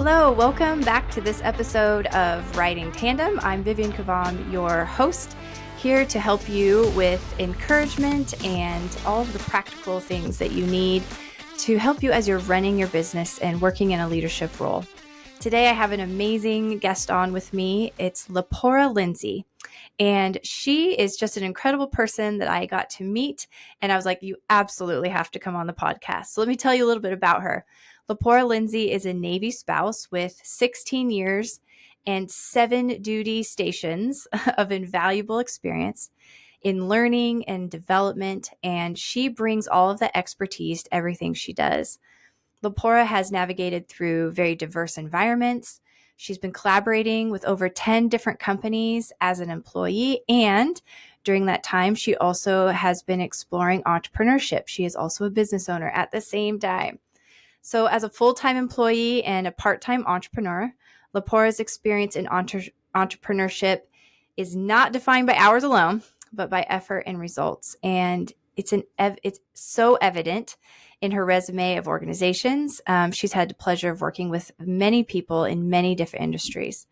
Hello, welcome back to this episode of Writing Tandem. I'm Vivian, your host, here to help you with encouragement and all of the practical things that you need to help you as you're running your business and working in a leadership role. Today, I have an amazing guest on with me. It's LaPora Lindsey. And she is just an incredible person that I got to meet. And I was like, you absolutely have to come on the podcast. So let me tell you a little bit about her. LaPora Lindsey is a Navy spouse with 16 years and 7 duty stations of invaluable experience in learning and development. And she brings all of that expertise to everything she does. LaPora has navigated through very diverse environments. She's been collaborating with over 10 different companies as an employee. And during that time, she also has been exploring entrepreneurship. She is also a business owner at the same time. So as a full-time employee and a part-time entrepreneur, LaPora's experience in entrepreneurship is not defined by hours alone, but by effort and results. And it's so evident in her resume of organizations. She's had the pleasure of working with many people in many different industries.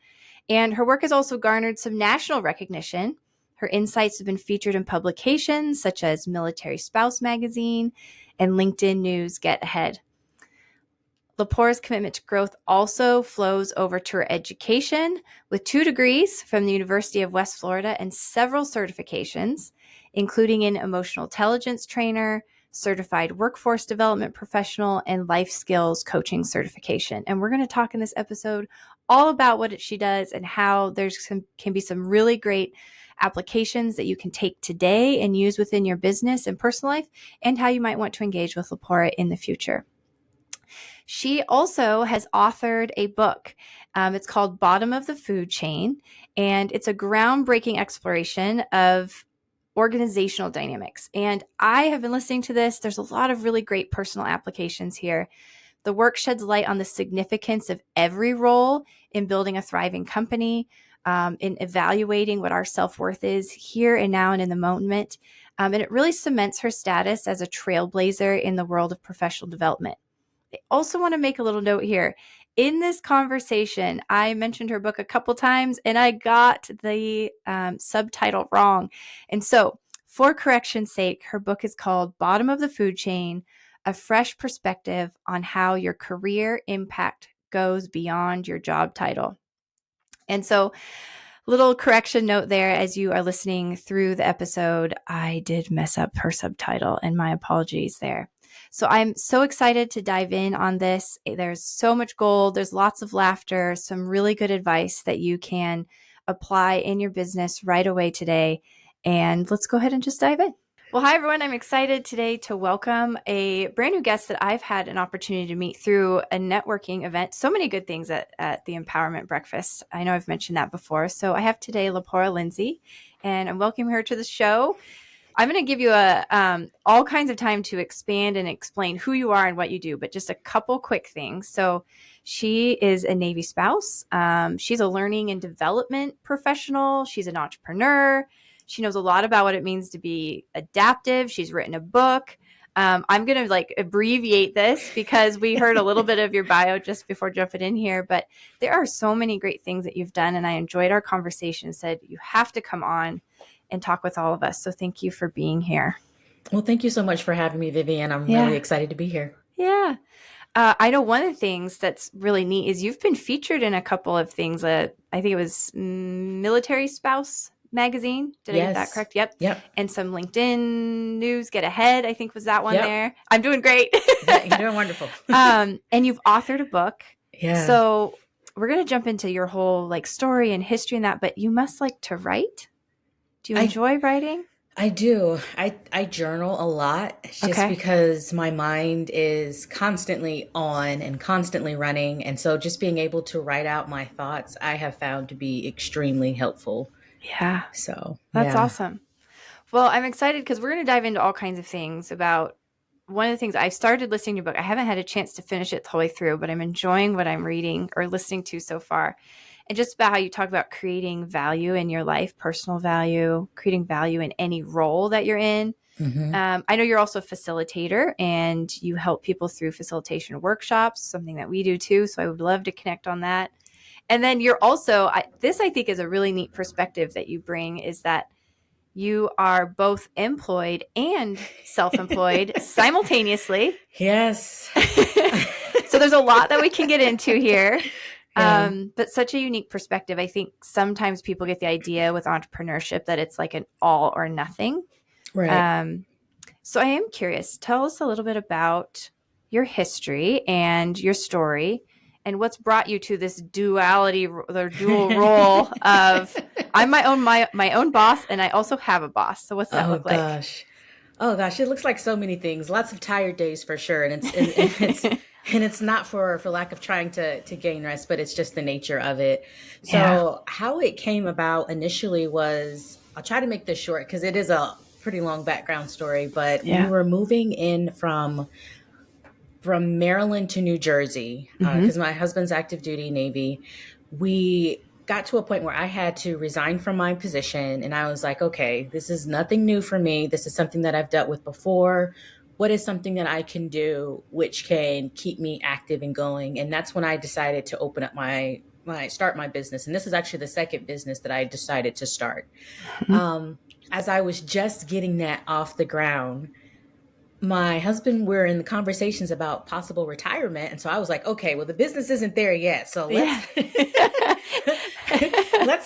And her work has also garnered some national recognition. Her insights have been featured in publications such as Military Spouse Magazine and LinkedIn News Get Ahead. LaPora's commitment to growth also flows over to her education with 2 degrees from the University of West Florida and several certifications, including an emotional intelligence trainer, certified workforce development professional, and life skills coaching certification. And we're going to talk in this episode all about what she does and how can be some really great applications that you can take today and use within your business and personal life, and how you might want to engage with LaPora in the future. She also has authored a book. It's called Bottom of the Food Chain, and it's a groundbreaking exploration of organizational dynamics. And I have been listening to this. There's a lot of really great personal applications here. The work sheds light on the significance of every role in building a thriving company, in evaluating what our self-worth is here and now and in the moment. And it really cements her status as a trailblazer in the world of professional development. I also want to make a little note here. In this conversation, I mentioned her book a couple times and I got the subtitle wrong. And so, for correction's sake, her book is called Bottom of the Food Chain, A Fresh Perspective on How Your Career Impact Goes Beyond Your Job Title. And so, little correction note there as you are listening through the episode, I did mess up her subtitle, and my apologies there. So I'm so excited to dive in on this. There's so much gold. There's lots of laughter, some really good advice that you can apply in your business right away today. And let's go ahead and just dive in. Well, hi, everyone. I'm excited today to welcome a brand new guest that I've had an opportunity to meet through a networking event. So many good things at the Empowerment Breakfast. I know I've mentioned that before. So I have today LaPora Lindsey, and I'm welcoming her to the show. I'm going to give you all kinds of time to expand and explain who you are and what you do, but just a couple quick things. So she is a Navy spouse. She's a learning and development professional. She's an entrepreneur. She knows a lot about what it means to be adaptive. She's written a book. I'm going to abbreviate this because we heard a little bit of your bio just before jumping in here, but there are so many great things that you've done. And I enjoyed our conversation, said you have to come on and talk with all of us. So thank you for being here. Well, thank you so much for having me, Vivian. I'm really excited to be here. Yeah. I know one of the things that's really neat is you've been featured in a couple of things. I think it was Military Spouse Magazine. Did I get that correct? Yep. And some LinkedIn News Get Ahead, I think was that one there. I'm doing great. Yeah, you're doing wonderful. And you've authored a book. Yeah. So we're going to jump into your whole story and history and that, but you must like to write. Do you enjoy writing? I do. I journal a lot just because my mind is constantly on and constantly running. And so just being able to write out my thoughts, I have found to be extremely helpful. Yeah. So that's awesome. Well, I'm excited because we're going to dive into all kinds of things about one of the things I started listening to your book. I haven't had a chance to finish it the whole way through, but I'm enjoying what I'm reading or listening to so far. and just about how you talk about creating value in your life, personal value, creating value in any role that you're in. I know you're also a facilitator and you help people through facilitation workshops, something that we do too. So I would love to connect on that. And then you're also, this I think is a really neat perspective that you bring, is that you are both employed and self-employed simultaneously. Yes. So there's a lot that we can get into here. Yeah. But such a unique perspective. I think sometimes people get the idea with entrepreneurship that it's like an all or nothing. Right. So I am curious, tell us a little bit about your history and your story and what's brought you to this duality or dual role of I'm my own boss and I also have a boss. So what's that look like? Oh gosh, it looks like so many things. Lots of tired days for sure, and it's not for lack of trying to gain rest, but it's just the nature of it. So how it came about initially was, I'll try to make this short because it is a pretty long background story, but we were moving in from Maryland to New Jersey because my husband's active duty Navy. We got to a point where I had to resign from my position, and I was like, okay, this is nothing new for me. This is something that I've dealt with before. What is something that I can do which can keep me active and going? And that's when I decided to open up start my business. And this is actually the second business that I decided to start. As I was just getting that off the ground, my husband were in the conversations about possible retirement. And so I was like, okay, well, the business isn't there yet. So let's,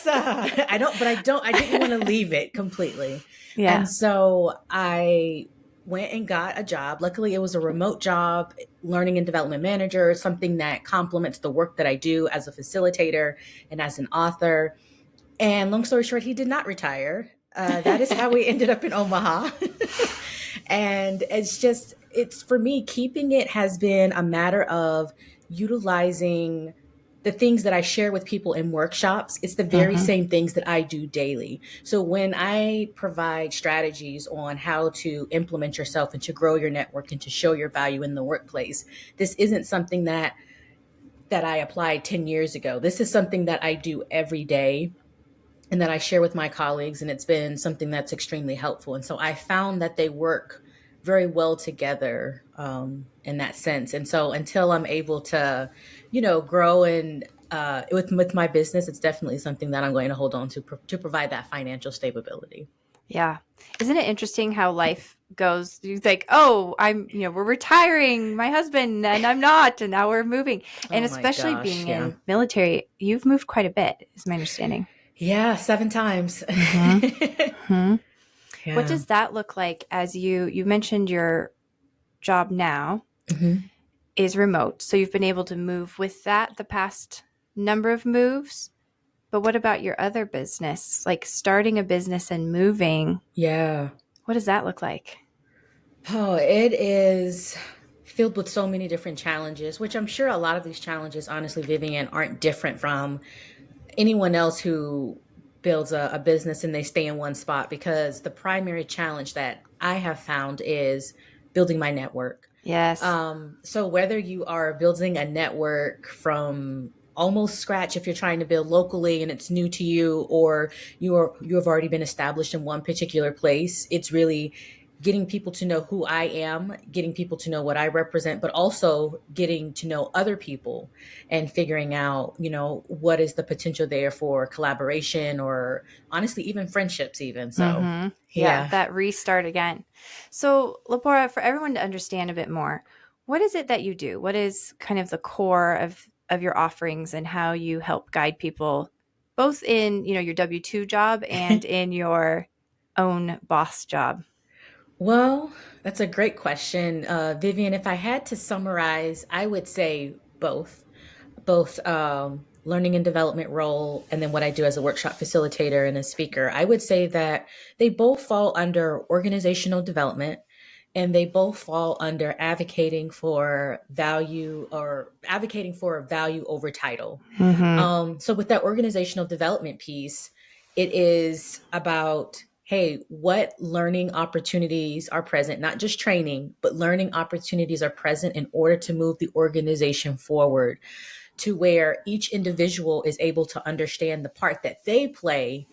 I didn't want to leave it completely. Yeah. And so I went and got a job. Luckily, it was a remote job, learning and development manager, something that complements the work that I do as a facilitator and as an author. And long story short, he did not retire. That is how we ended up in Omaha. And it's for me, keeping it has been a matter of utilizing the things that I share with people in workshops. It's the very same things that I do daily. So when I provide strategies on how to implement yourself and to grow your network and to show your value in the workplace, this isn't something that I applied 10 years ago. This is something that I do every day and that I share with my colleagues. And it's been something that's extremely helpful. And so I found that they work very well together in that sense. And so until I'm able to, grow and with my business, it's definitely something that I'm going to hold on to provide that financial stability. Yeah. Isn't it interesting how life goes? You think, oh, we're retiring, my husband, and I'm not, and now we're moving. And especially being in military, you've moved quite a bit, is my understanding. Yeah, 7 times. Yeah. What does that look like as you mentioned your job now is remote. So you've been able to move with that the past number of moves. But what about your other business, like starting a business and moving? Yeah. What does that look like? Oh, it is filled with so many different challenges, which I'm sure a lot of these challenges, honestly, Vivian, aren't different from anyone else who builds a business and they stay in one spot, because the primary challenge that I have found is building my network. Yes. So whether you are building a network from almost scratch, if you're trying to build locally and it's new to you, or you have already been established in one particular place, it's really getting people to know who I am, getting people to know what I represent, but also getting to know other people and figuring out, what is the potential there for collaboration or honestly, even friendships even. So yeah, that restart again. So LaPora, for everyone to understand a bit more, what is it that you do? What is kind of the core of your offerings and how you help guide people both in, your W-2 job and in your own boss job? Well, that's a great question. Vivian, if I had to summarize, I would say both learning and development role, and then what I do as a workshop facilitator and a speaker. I would say that they both fall under organizational development, and they both fall under advocating for value over title. So with that organizational development piece, it is about, hey, what learning opportunities are present, not just training, but learning opportunities are present in order to move the organization forward. to where each individual is able to understand the part that they play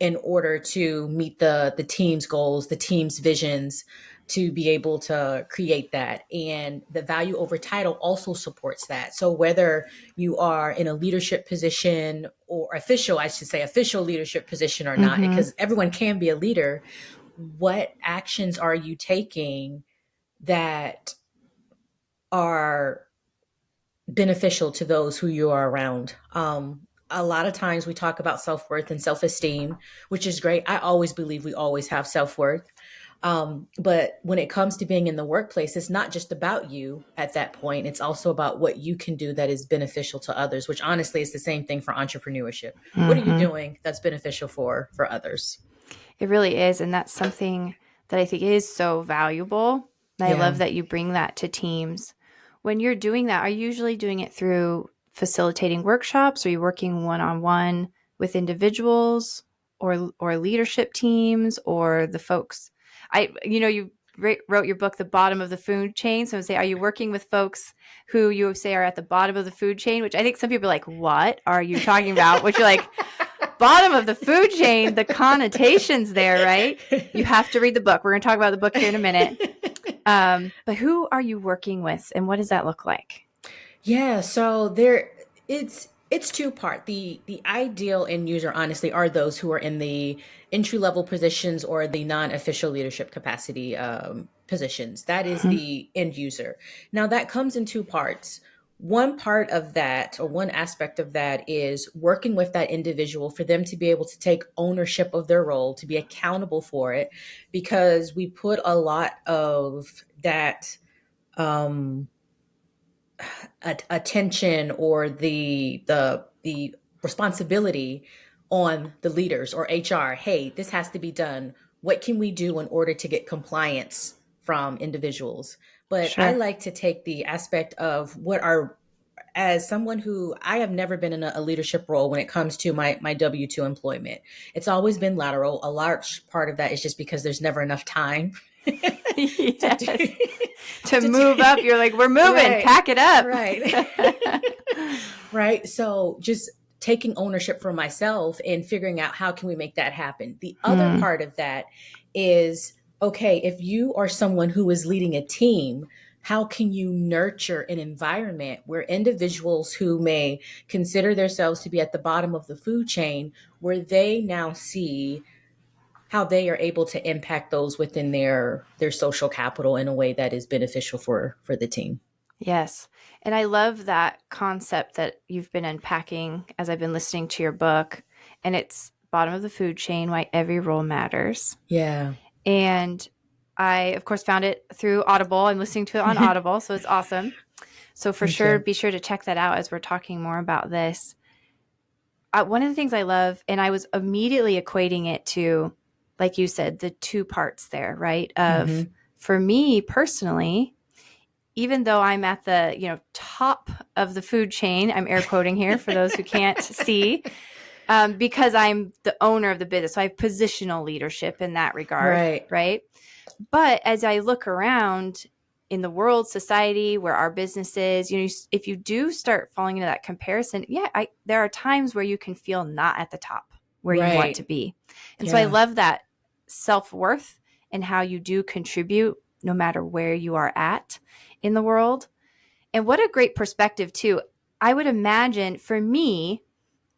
in order to meet the team's goals, the team's visions, to be able to create that. And the value over title also supports that. So whether you are in a leadership position or official, I should say official leadership position or not, because everyone can be a leader, what actions are you taking that are beneficial to those who you are around? A lot of times we talk about self-worth and self-esteem, which is great. I always believe we always have self-worth. But when it comes to being in the workplace, it's not just about you at that point. It's also about what you can do that is beneficial to others, which honestly is the same thing for entrepreneurship. What are you doing that's beneficial for others? It really is. And that's something that I think is so valuable. And I love that you bring that to teams. When you're doing that, are you usually doing it through facilitating workshops? Are you working one-on-one with individuals or leadership teams or the folks? You wrote your book, The Bottom of the Food Chain. So I would say, are you working with folks who you say are at the bottom of the food chain? Which I think some people are like, what are you talking about? Which you're like, bottom of the food chain, the connotations there, right? You have to read the book. We're going to talk about the book here in a minute. But who are you working with and what does that look like? Yeah, so it's two-part. The ideal end user honestly are those who are in the entry-level positions or the non-official leadership capacity positions. That is the end user. Now that comes in two parts. One part of that, or one aspect of that, is working with that individual for them to be able to take ownership of their role, to be accountable for it, because we put a lot of that attention or the responsibility on the leaders or HR. Hey, this has to be done. What can we do in order to get compliance from individuals? But I like to take the aspect of as someone who I have never been in a leadership role when it comes to my W-2 employment. It's always been lateral. A large part of that is just because there's never enough time to move up. You're like, we're moving, right. Pack it up. Right. Right. So just taking ownership for myself and figuring out how can we make that happen. The other part of that is, okay, if you are someone who is leading a team, how can you nurture an environment where individuals who may consider themselves to be at the bottom of the food chain, where they now see how they are able to impact those within their social capital in a way that is beneficial for the team? Yes. And I love that concept that you've been unpacking as I've been listening to your book. And it's bottom of the food chain, why every role matters. Yeah. And I, of course, found it through Audible. I'm listening to it on Audible, so it's awesome. So for sure, be sure to check that out as we're talking more about this. One of the things I love, and I was immediately equating it to, like you said, the two parts there, right? Of for me personally, even though I'm at the top of the food chain, I'm air quoting here for those who can't see, because I'm the owner of the business. So I have positional leadership in that regard, right? But as I look around in the world, society, where our business is, if you do start falling into that comparison, there are times where you can feel not at the top where you want to be. And so I love that self-worth and how you do contribute no matter where you are at in the world. And what a great perspective too. I would imagine for me,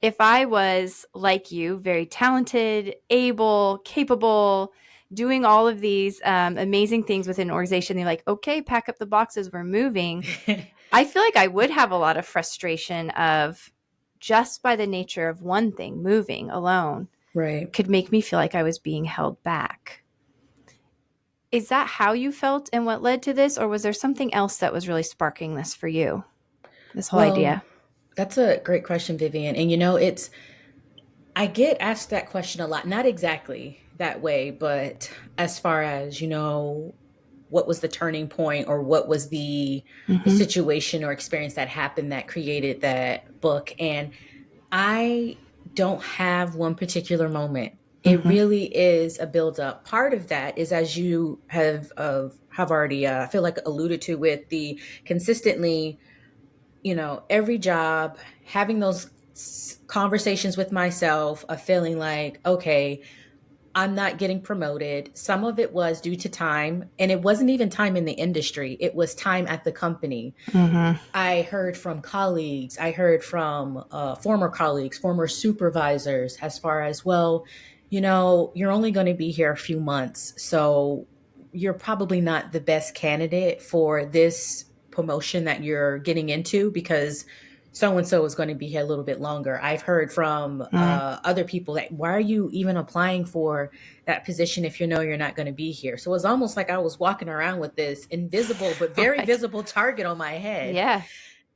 if I was like you, very talented, able, capable, doing all of these amazing things within an organization, they're like, okay, pack up the boxes, we're moving. I feel like I would have a lot of frustration of just by the nature of one thing, moving alone, could make me feel like I was being held back. Is that how you felt and what led to this? Or was there something else that was really sparking this for you, this whole idea? That's a great question, Vivian. And I get asked that question a lot, not exactly that way, but as far as, what was the turning point or what was the situation or experience that happened that created that book? And I don't have one particular moment. It really is a buildup. Part of that is, as you have already, I feel like, alluded to, with the consistently every job, having those conversations with myself of feeling like, okay, I'm not getting promoted. Some of it was due to time, and it wasn't even time in the industry. It was time at the company. Mm-hmm. I heard from colleagues. I heard from former colleagues, former supervisors, as far as, well, you're only going to be here a few months. So you're probably not the best candidate for this promotion that you're getting into because so and so is going to be here a little bit longer. I've heard from other people that, why are you even applying for that position if you know you're not going to be here? So it was almost like I was walking around with this invisible but very Right. visible target on my head. Yeah.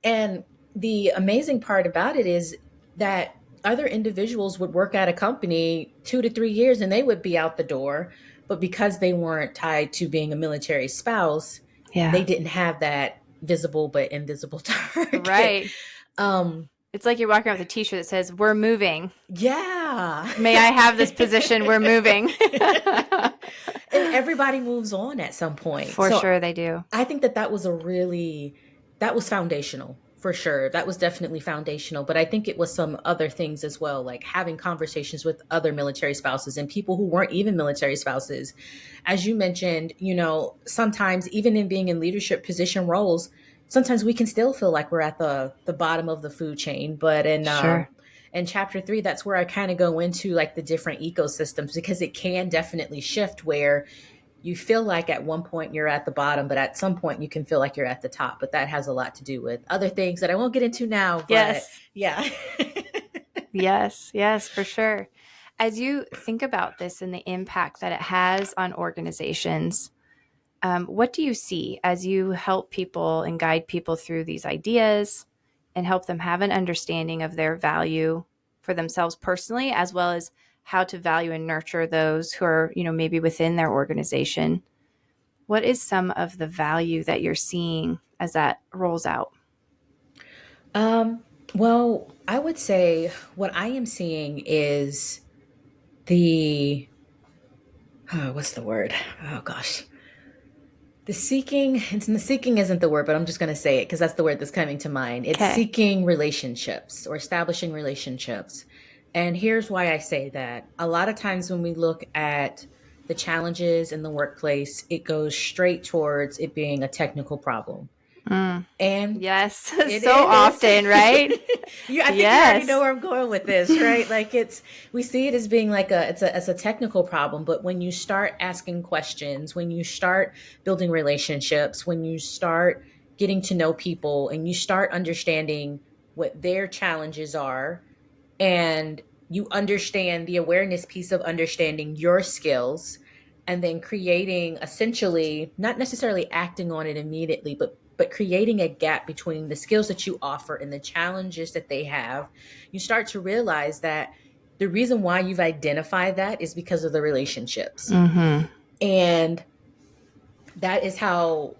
And the amazing part about it is that other individuals would work at a company 2 to 3 years and they would be out the door. But because they weren't tied to being a military spouse, Yeah. they didn't have that visible but invisible target. Right. Um, It's like you're walking around with a t-shirt that says, "We're moving." yeah. May I have this position? We're moving. And everybody moves on at some point. For sure they do. I think that was foundational for sure. That was definitely foundational. But I think it was some other things as well, like having conversations with other military spouses and people who weren't even military spouses. As you mentioned, sometimes even in being in leadership position roles, sometimes we can still feel like we're at the bottom of the food chain. But in chapter 3, that's where I kind of go into like the different ecosystems, because it can definitely shift where you feel like at one point you're at the bottom, but at some point you can feel like you're at the top. But that has a lot to do with other things that I won't get into now. But Yes. yeah. Yes, for sure. As you think about this and the impact that it has on organizations, what do you see as you help people and guide people through these ideas and help them have an understanding of their value for themselves personally, as well as how to value and nurture those who are, maybe within their organization? What is some of the value that you're seeing as that rolls out? Well, I would say what I am seeing is what's the word? Oh gosh. The seeking isn't the word, but I'm just going to say it because that's the word that's coming to mind. It's seeking relationships or establishing relationships. And here's why I say that. A lot of times when we look at the challenges in the workplace, it goes straight towards it being a technical problem. And yes, so often, right? I think you already know where I'm going with this, right? Like we see it as being like it's a technical problem, but when you start asking questions, when you start building relationships, when you start getting to know people and you start understanding what their challenges are, and you understand the awareness piece of understanding your skills, and then creating, essentially, not necessarily acting on it immediately, but creating a gap between the skills that you offer and the challenges that they have, you start to realize that the reason why you've identified that is because of the relationships. Mm-hmm. And that is how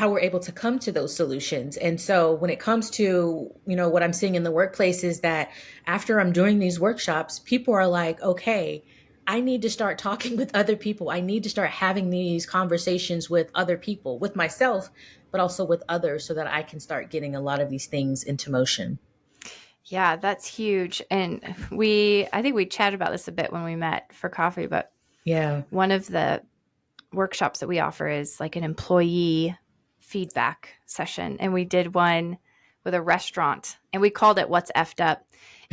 we're able to come to those solutions. And so when it comes to, what I'm seeing in the workplace is that after I'm doing these workshops, people are like, okay, I need to start talking with other people. I need to start having these conversations with other people, with myself, but also with others, so that I can start getting a lot of these things into motion. Yeah, that's huge. And I think we chatted about this a bit when we met for coffee, but yeah, one of the workshops that we offer is like an employee feedback session. And we did one with a restaurant and we called it What's Effed Up.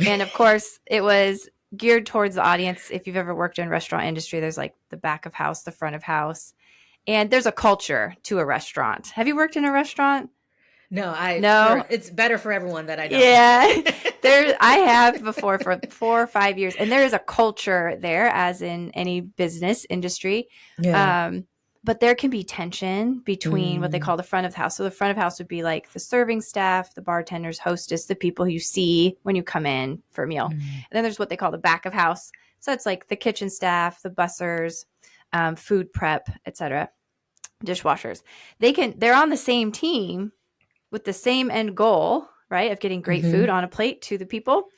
And of course it was geared towards the audience. If you've ever worked in restaurant industry, there's like the back of house, the front of house, and there's a culture to a restaurant. Have you worked in a restaurant? No, it's better for everyone that I don't. Yeah, I have before for 4 or 5 years, and there is a culture there, as in any business industry. Yeah. But there can be tension between what they call the front of the house. So the front of house would be like the serving staff, the bartenders, hostess, the people you see when you come in for a meal. And then there's what they call the back of house. So it's like the kitchen staff, the bussers, food prep, etc., dishwashers. They're on the same team with the same end goal, right, of getting great food on a plate to the people.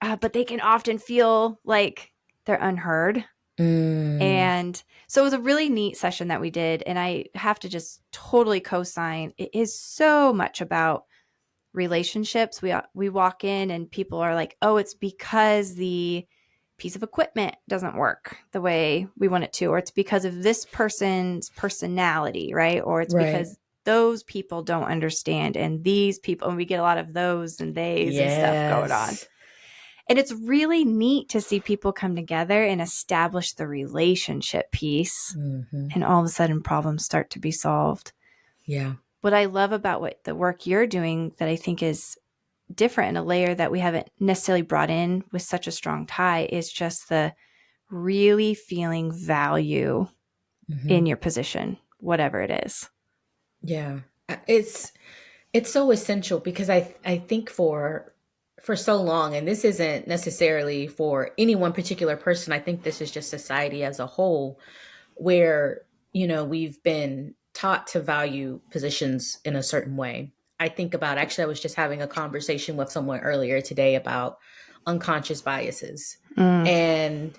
But they can often feel like they're unheard. And so it was a really neat session that we did. And I have to just totally co-sign. It is so much about relationships. We walk in and people are like, oh, it's because the piece of equipment doesn't work the way we want it to, or it's because of this person's personality, right? Or it's Right. because those people don't understand, and these people, and we get a lot of those and theys and stuff going on. Yes. And it's really neat to see people come together and establish the relationship piece, and all of a sudden problems start to be solved. Yeah. What I love about what the work you're doing that I think is different and a layer that we haven't necessarily brought in with such a strong tie is just the really feeling value in your position, whatever it is. Yeah. It's so essential because I think for so long, and this isn't necessarily for any one particular person, I think this is just society as a whole, where, we've been taught to value positions in a certain way. I think about, actually, I was just having a conversation with someone earlier today about unconscious biases and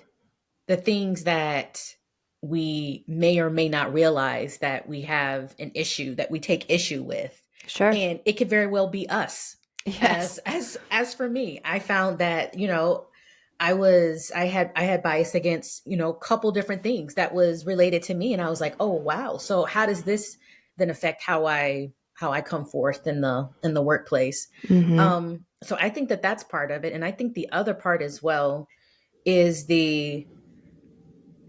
the things that we may or may not realize that we have an issue that we take issue with. Sure. And it could very well be us. Yes. As for me, I found that, I had bias against, a couple different things that was related to me. And I was like, oh wow. So how does this then affect how I come forth in the workplace? So I think that that's part of it. And I think the other part as well is the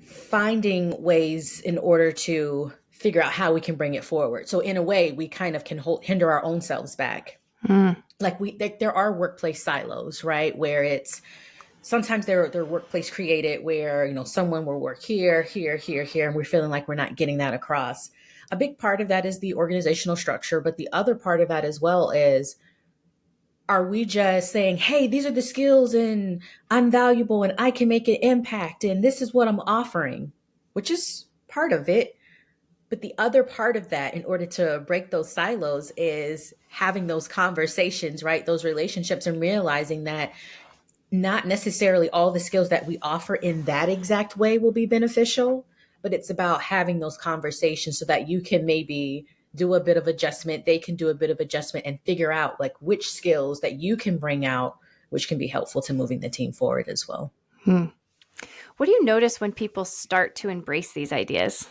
finding ways in order to figure out how we can bring it forward. So in a way, we kind of can hinder our own selves back. Like there are workplace silos, right? Where it's sometimes they're workplace created where, someone will work here, here, here, here, and we're feeling like we're not getting that across. A big part of that is the organizational structure, but the other part of that as well is, are we just saying, hey, these are the skills and I'm valuable and I can make an impact and this is what I'm offering, which is part of it. But the other part of that, in order to break those silos, is having those conversations, right? Those relationships, and realizing that not necessarily all the skills that we offer in that exact way will be beneficial, but it's about having those conversations so that you can maybe do a bit of adjustment, they can do a bit of adjustment, and figure out like which skills that you can bring out, which can be helpful to moving the team forward as well. What do you notice when people start to embrace these ideas?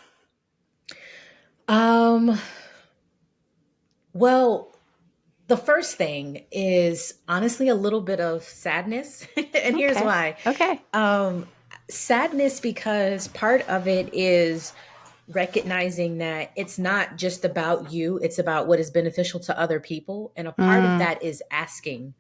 Well, the first thing is honestly a little bit of sadness. And here's why. Okay. Sadness, because part of it is recognizing that it's not just about you, it's about what is beneficial to other people. And a part of that is asking,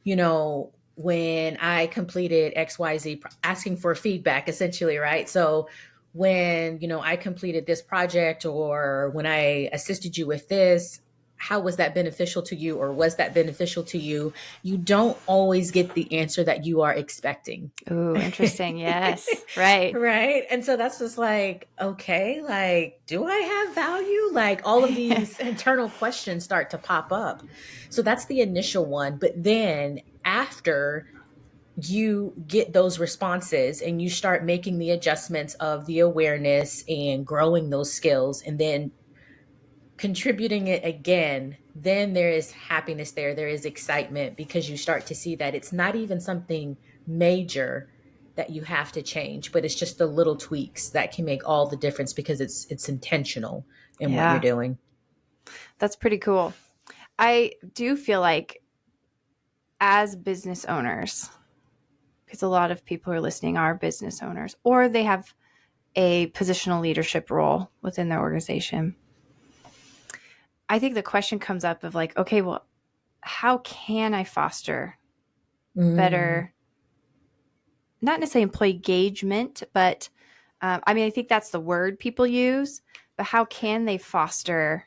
when I completed XYZ, asking for feedback essentially, right? So when, I completed this project, or when I assisted you with this, how was that beneficial to you, or was that beneficial to you? You don't always get the answer that you are expecting. Ooh, interesting. Yes. Right. Right. And so that's just like, okay, like, do I have value? Like all of these internal questions start to pop up. So that's the initial one. But then after you get those responses and you start making the adjustments of the awareness and growing those skills, and then contributing it again, then there is happiness there is excitement, because you start to see that it's not even something major that you have to change, but it's just the little tweaks that can make all the difference, because it's intentional in what you're doing. That's pretty cool. I do feel like as business owners, because a lot of people who are listening are business owners, or they have a positional leadership role within their organization, I think the question comes up of like, okay, well, how can I foster better, not necessarily employee engagement, but I think that's the word people use, but how can they foster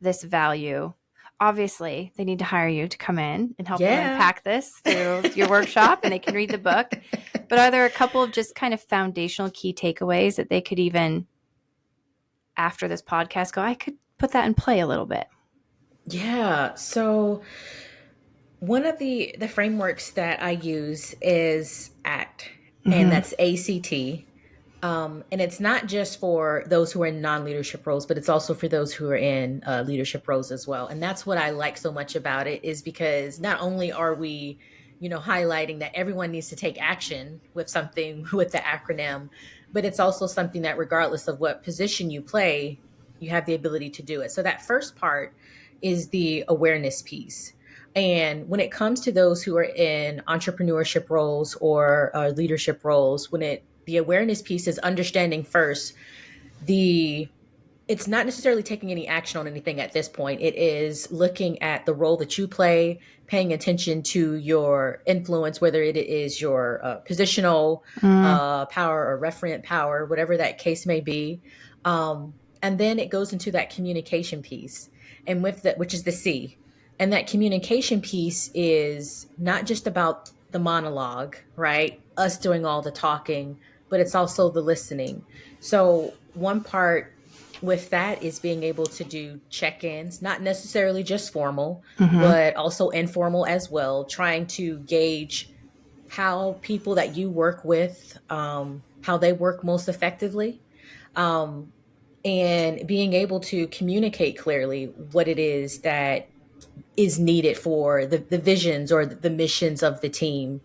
this value? Obviously, they need to hire you to come in and help them unpack this through your workshop, and they can read the book. But are there a couple of just kind of foundational key takeaways that they could, even after this podcast, go, I could put that in play a little bit? Yeah. So one of the frameworks that I use is ACT, and that's ACT. And it's not just for those who are in non-leadership roles, but it's also for those who are in leadership roles as well. And that's what I like so much about it, is because not only are we, highlighting that everyone needs to take action with something with the acronym, but it's also something that regardless of what position you play, you have the ability to do it. So that first part is the awareness piece. And when it comes to those who are in entrepreneurship roles or leadership roles, the awareness piece is understanding first the it's not necessarily taking any action on anything at this point. It is looking at the role that you play, paying attention to your influence, whether it is your positional power or referent power, whatever that case may be. And then it goes into that communication piece, and which is the C. And that communication piece is not just about the monologue, right? Us doing all the talking, but it's also the listening. So one part with that is being able to do check-ins, not necessarily just formal, but also informal as well, trying to gauge how people that you work with, how they work most effectively, um, and being able to communicate clearly what it is that is needed for the visions or the missions of the team.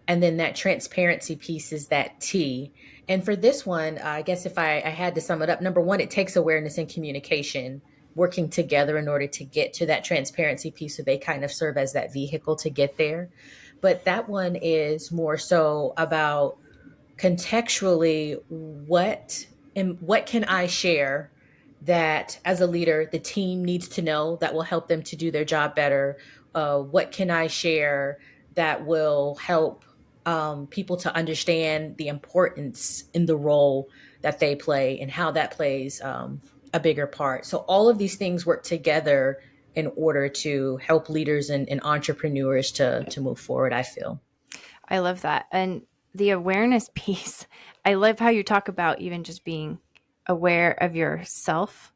And then that transparency piece is that T. And for this one, I guess if I had to sum it up, number one, it takes awareness and communication working together in order to get to that transparency piece. So they kind of serve as that vehicle to get there. But that one is more so about contextually what can I share that as a leader the team needs to know that will help them to do their job better. What can I share that will help people to understand the importance in the role that they play and how that plays a bigger part. So all of these things work together in order to help leaders and entrepreneurs to move forward, I feel. I love that. And the awareness piece, I love how you talk about even just being aware of yourself.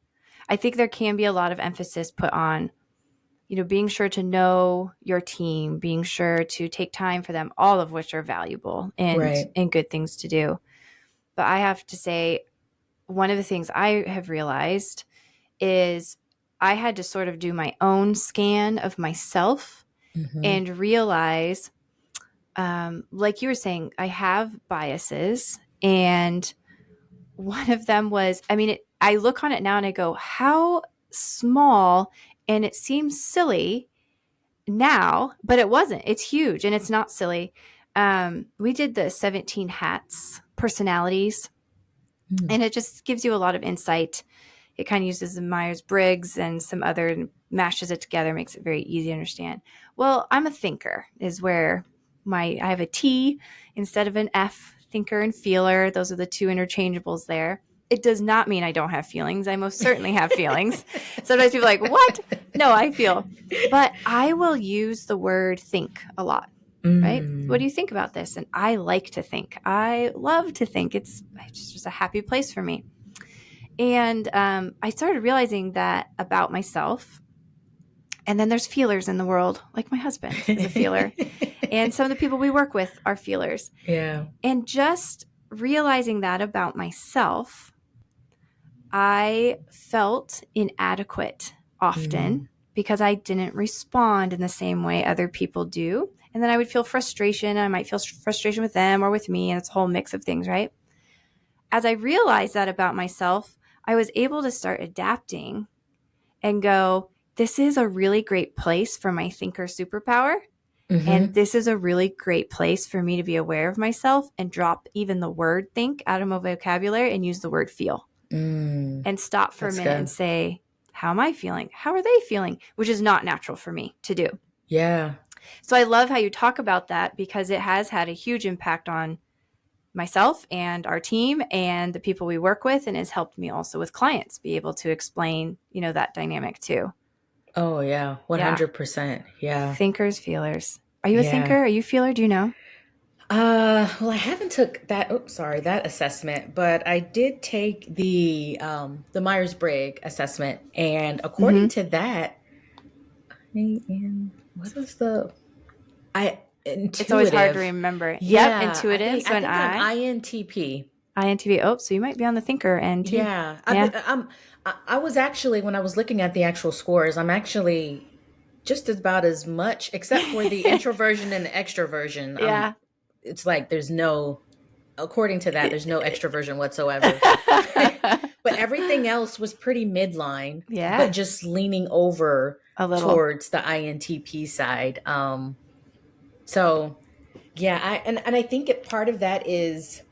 I think there can be a lot of emphasis put on, being sure to know your team, being sure to take time for them, all of which are valuable Right. and good things to do. But I have to say, one of the things I have realized is I had to sort of do my own scan of myself Mm-hmm. and realize, like you were saying, I have biases. And one of them was, I look on it now and I go, how small, and it seems silly now, but it wasn't. It's huge and it's not silly. We did the 17 hats personalities, Mm. and it just gives you a lot of insight. It kind of uses the Myers-Briggs and some other, and mashes it together, makes it very easy to understand. Well, I'm a thinker is where I have a T instead of an F, thinker and feeler. Those are the two interchangeables there. It does not mean I don't have feelings. I most certainly have feelings. Sometimes people are like, what? No, I feel. But I will use the word think a lot, right? What do Mm. you think about this? And I like to think. I love to think. It's just a happy place for me. And I started realizing that about myself. And then there's feelers in the world, like my husband is a feeler. And some of the people we work with are feelers. Yeah. And just realizing that about myself, I felt inadequate Mm. often because I didn't respond in the same way other people do. And then I would feel frustration. I might feel frustration with them or with me. And it's a whole mix of things, right? As I realized that about myself, I was able to start adapting and go, this is a really great place for my thinker superpower. And Mm-hmm. this is a really great place for me to be aware of myself and drop even the word think out of my vocabulary and use the word feel Mm. and stop for a That's minute and good. say, how am I feeling? How are they feeling? Which is not natural for me to do. Yeah. So I love how you talk about that because it has had a huge impact on myself and our team and the people we work with, and has helped me also with clients be able to explain, that dynamic too. Oh, yeah. Yeah. 100%. Yeah. Thinkers, feelers. Are you a thinker? Yeah. Are you a feeler? Do you know? Well, I haven't took that assessment, but I did take the Myers-Briggs assessment, and according Mm-hmm. to that, what is the I It's always hard to intuitive? remember. Yep. Yeah, I Intuitive. think So I an think I'm I. INTP. INTP. Oh, so you might be on the thinker end too. Yeah. Yeah. I was actually, when I was looking at the actual scores, I'm actually just about as much, except for the introversion and the extroversion. Yeah. It's like there's no, according to that, there's no extroversion whatsoever. But everything else was pretty midline, but Yeah. just leaning over A little. towards the INTP side. So yeah, and I think part of that is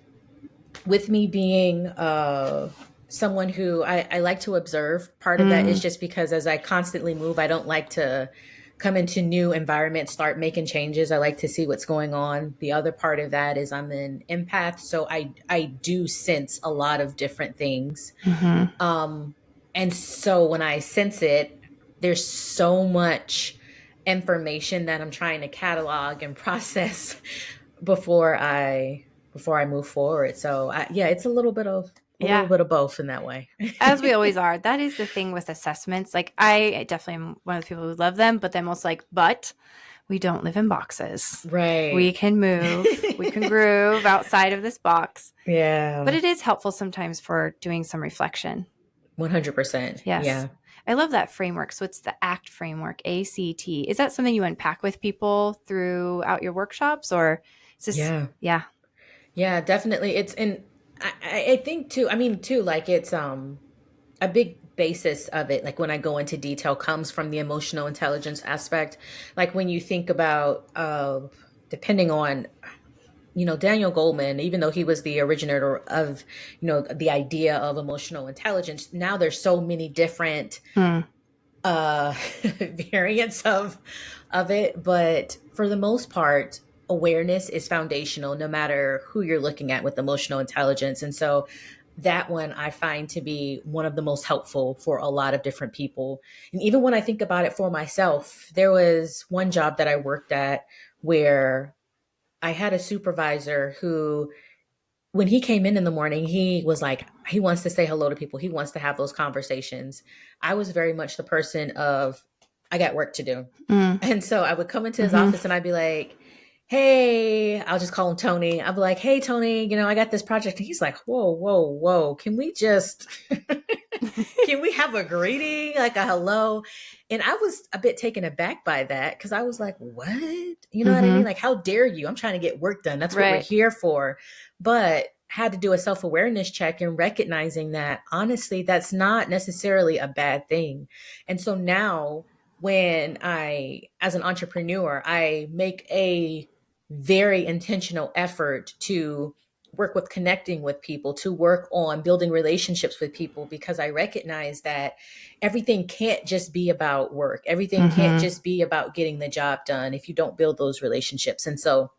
with me being someone who I like to observe. Part of that is Mm. just because as I constantly move, I don't like to come into new environments, start making changes. I like to see what's going on. The other part of that is I'm an empath, so I do sense a lot of different things. Hmm. And so when I sense it, there's so much information that I'm trying to catalog and process before I move forward. So yeah, it's a little Yeah. bit of both in that way. As we always are. That is the thing with assessments. Like I definitely am one of the people who love them, but then also like, but we don't live in boxes. We Right. can move. We can groove outside of this box. But Yeah. it is helpful sometimes for doing some reflection. 100%. Yes. Yeah. I love that framework. So it's the ACT framework, ACT. Is that something you unpack with people throughout your workshops or is this, Yeah. yeah. Yeah, definitely. It's and I think too, I mean too, like it's a big basis of it, like when I go into detail, comes from the emotional intelligence aspect. Like when you think about depending on, Daniel Goleman, even though he was the originator of, the idea of emotional intelligence, now there's so many different Hmm. variants of it. But for the most part, awareness is foundational no matter who you're looking at with emotional intelligence. And so that one I find to be one of the most helpful for a lot of different people. And even when I think about it for myself, there was one job that I worked at where I had a supervisor who, when he came in the morning, he was like, he wants to say hello to people. He wants to have those conversations. I was very much the person of, I got work to do. Mm. And so I would come into his Hmm. office and I'd be like, hey, I'll just call him Tony. I'd be like, hey, Tony, I got this project. And he's like, whoa, whoa, whoa. Can we just, can we have a greeting, like a hello? And I was a bit taken aback by that because I was like, what? You know what I mean? Hmm. Like, how dare you? I'm trying to get work done. That's what we're Right. here for. But had to do a self-awareness check and recognizing that honestly, that's not necessarily a bad thing. And so now when as an entrepreneur, I make a very intentional effort to work with connecting with people, to work on building relationships with people, because I recognize that everything can't just be about work. Everything can't Hmm. just be about getting the job done if you don't build those relationships. And so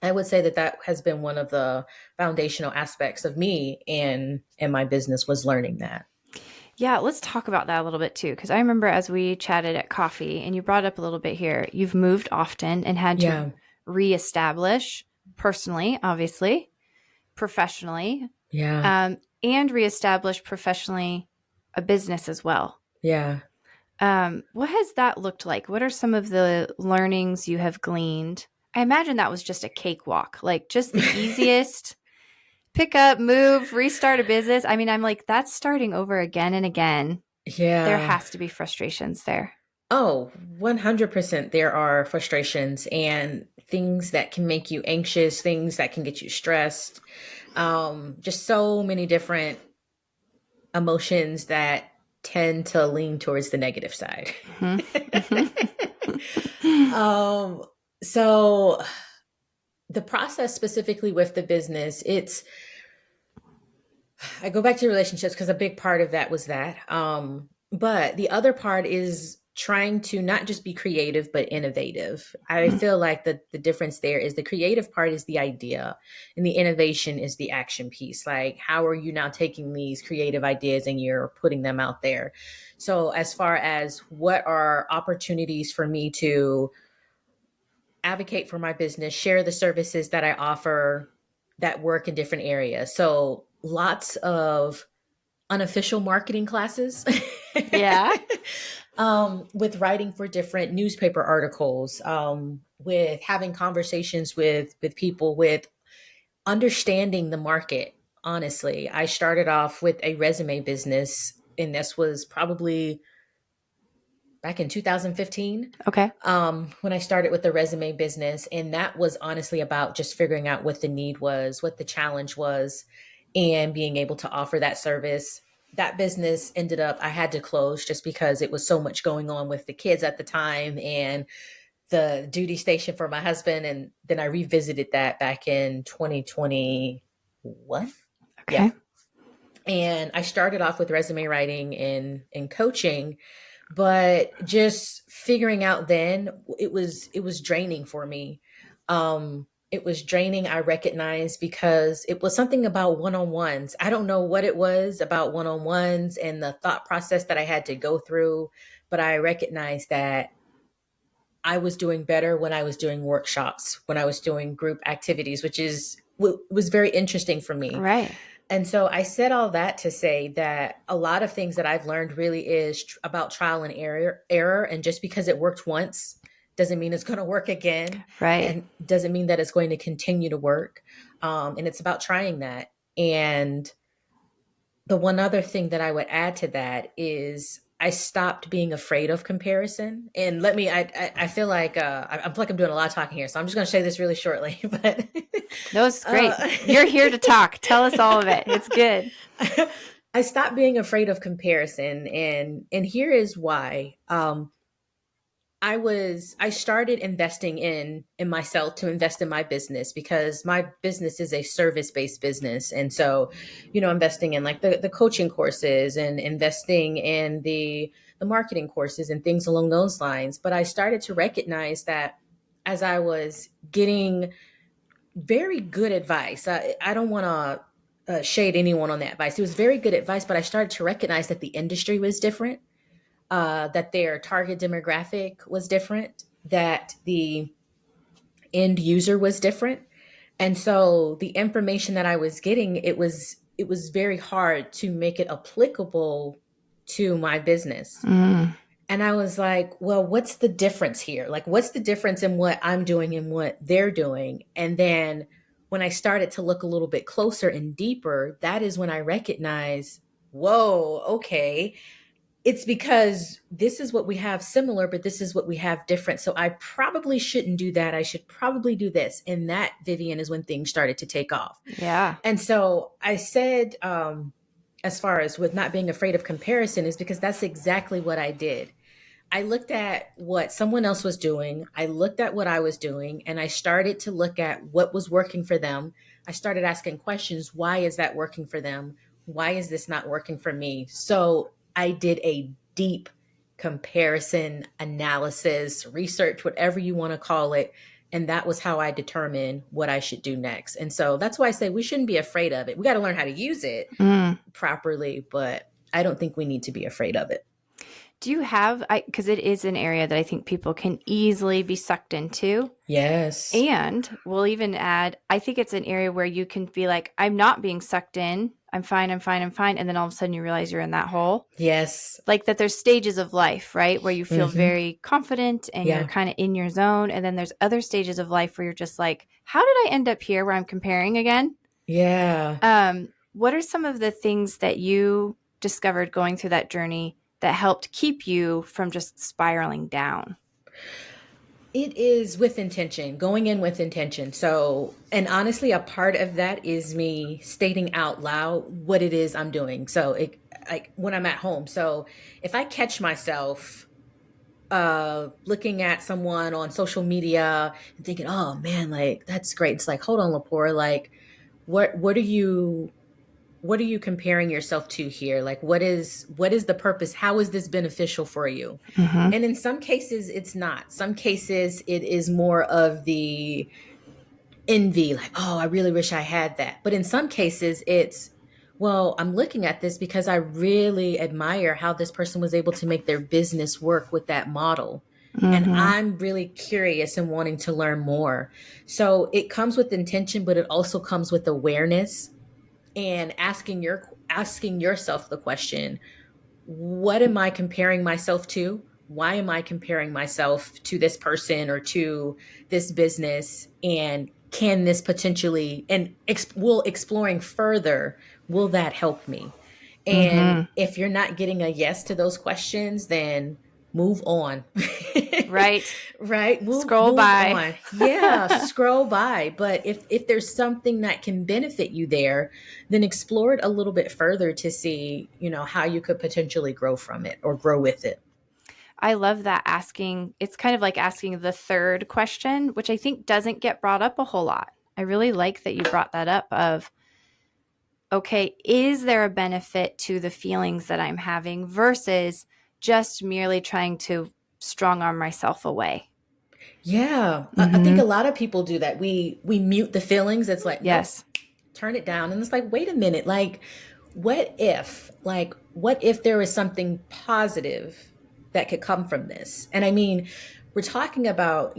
I would say that that has been one of the foundational aspects of me in my business, was learning that. Yeah, let's talk about that a little bit too. Because I remember as we chatted at coffee and you brought up a little bit here, you've moved often and had to Yeah. reestablish personally, obviously, professionally, Yeah. and reestablish professionally a business as well. Yeah. What has that looked like? What are some of the learnings you have gleaned? I imagine that was just a cakewalk, like just the easiest pick up, move, restart a business. I mean, I'm like, that's starting over again and again. There Yeah. has to be frustrations there. Oh, 100%. There are frustrations and things that can make you anxious, things that can get you stressed. Just so many different emotions that tend to lean towards the negative side. Mm-hmm. Mm-hmm. um, so the process specifically with the business, I go back to relationships because a big part of that was that. But the other part is trying to not just be creative, but innovative. I feel like the difference there is the creative part is the idea and the innovation is the action piece. Like, how are you now taking these creative ideas and you're putting them out there? So as far as what are opportunities for me to advocate for my business, share the services that I offer that work in different areas. So lots of unofficial marketing classes. Yeah. With writing for different newspaper articles, with having conversations with people, with understanding the market, honestly. I started off with a resume business, and this was probably back in 2015 Okay. when I started with the resume business. And that was honestly about just figuring out what the need was, what the challenge was, and being able to offer that service. That business ended up, I had to close just because it was so much going on with the kids at the time and the duty station for my husband. And then I revisited that back in 2021. Yeah. Okay. And I started off with resume writing and coaching, but just figuring out then it was draining for me. It was draining, I recognized, because it was something about one-on-ones. I don't know what it was about one-on-ones and the thought process that I had to go through, but I recognized that I was doing better when I was doing workshops, when I was doing group activities, which was very interesting for me. Right. And so I said all that to say that a lot of things that I've learned really is about trial and error. And just because it worked once doesn't mean it's going to work again, Right. and doesn't mean that it's going to continue to work. And it's about trying that. And the one other thing that I would add to that is I stopped being afraid of comparison. And I feel like I feel like I'm doing a lot of talking here, so I'm just going to say this really shortly. But No, it's great. You're here to talk. Tell us all of it. It's good. I stopped being afraid of comparison, and here is why. I started investing in myself to invest in my business, because my business is a service-based business. And so, investing in like the coaching courses and investing in the marketing courses and things along those lines. But I started to recognize that as I was getting very good advice, I don't want to shade anyone on that advice. It was very good advice, but I started to recognize that the industry was different, that their target demographic was different, that the end user was different. And so the information that I was getting, it was very hard to make it applicable to my business. Mm. And I was like, well, what's the difference here? Like, what's the difference in what I'm doing and what they're doing? And then when I started to look a little bit closer and deeper, that is when I recognized, whoa, okay, it's because this is what we have similar, but this is what we have different. So I probably shouldn't do that. I should probably do this. And that, Vivian, is when things started to take off. Yeah. And so I said, as far as with not being afraid of comparison, is because that's exactly what I did. I looked at what someone else was doing. I looked at what I was doing, and I started to look at what was working for them. I started asking questions. Why is that working for them? Why is this not working for me? So I did a deep comparison, analysis, research, whatever you want to call it. And that was how I determined what I should do next. And so that's why I say we shouldn't be afraid of it. We got to learn how to use it properly, but I don't think we need to be afraid of it. Do you have, because it is an area that I think people can easily be sucked into. Yes. And we'll even add, I think it's an area where you can be like, I'm not being sucked in. I'm fine. I'm fine. I'm fine. And then all of a sudden you realize you're in that hole. Yes. Like that there's stages of life, right? Where you feel very confident and you're kind of in your zone. And then there's other stages of life where you're just like, how did I end up here where I'm comparing again? Yeah. What are some of the things that you discovered going through that journey that helped keep you from just spiraling down? It is with intention, going in with intention. So, and honestly, a part of that is me stating out loud what it is I'm doing. So, like when I'm at home. So, if I catch myself looking at someone on social media and thinking, "Oh man, like that's great," it's like, hold on, LaPora, like, what are you comparing yourself to here? Like, what is the purpose? How is this beneficial for you? Mm-hmm. And in some cases it's not. Some cases it is more of the envy, like, oh, I really wish I had that. But in some cases it's, well, I'm looking at this because I really admire how this person was able to make their business work with that model. And I'm really curious and wanting to learn more. So it comes with intention, but it also comes with awareness and asking yourself the question, what am I comparing myself to? Why am I comparing myself to this person or to this business? And can this potentially, and will exploring further, will that help me? And if you're not getting a yes to those questions, then move on. Right. Right. Scroll Move by. on. Yeah. Scroll by. But if there's something that can benefit you there, then explore it a little bit further to see, how you could potentially grow from it or grow with it. I love that asking. It's kind of like asking the third question, which I think doesn't get brought up a whole lot. I really like that you brought that up of, okay, is there a benefit to the feelings that I'm having versus just merely trying to strong arm myself away? Yeah. I think a lot of people do that. We mute the feelings. It's like, nope, Yes. turn it down. And it's like, wait a minute. What if there is something positive that could come from this? And I mean, we're talking about,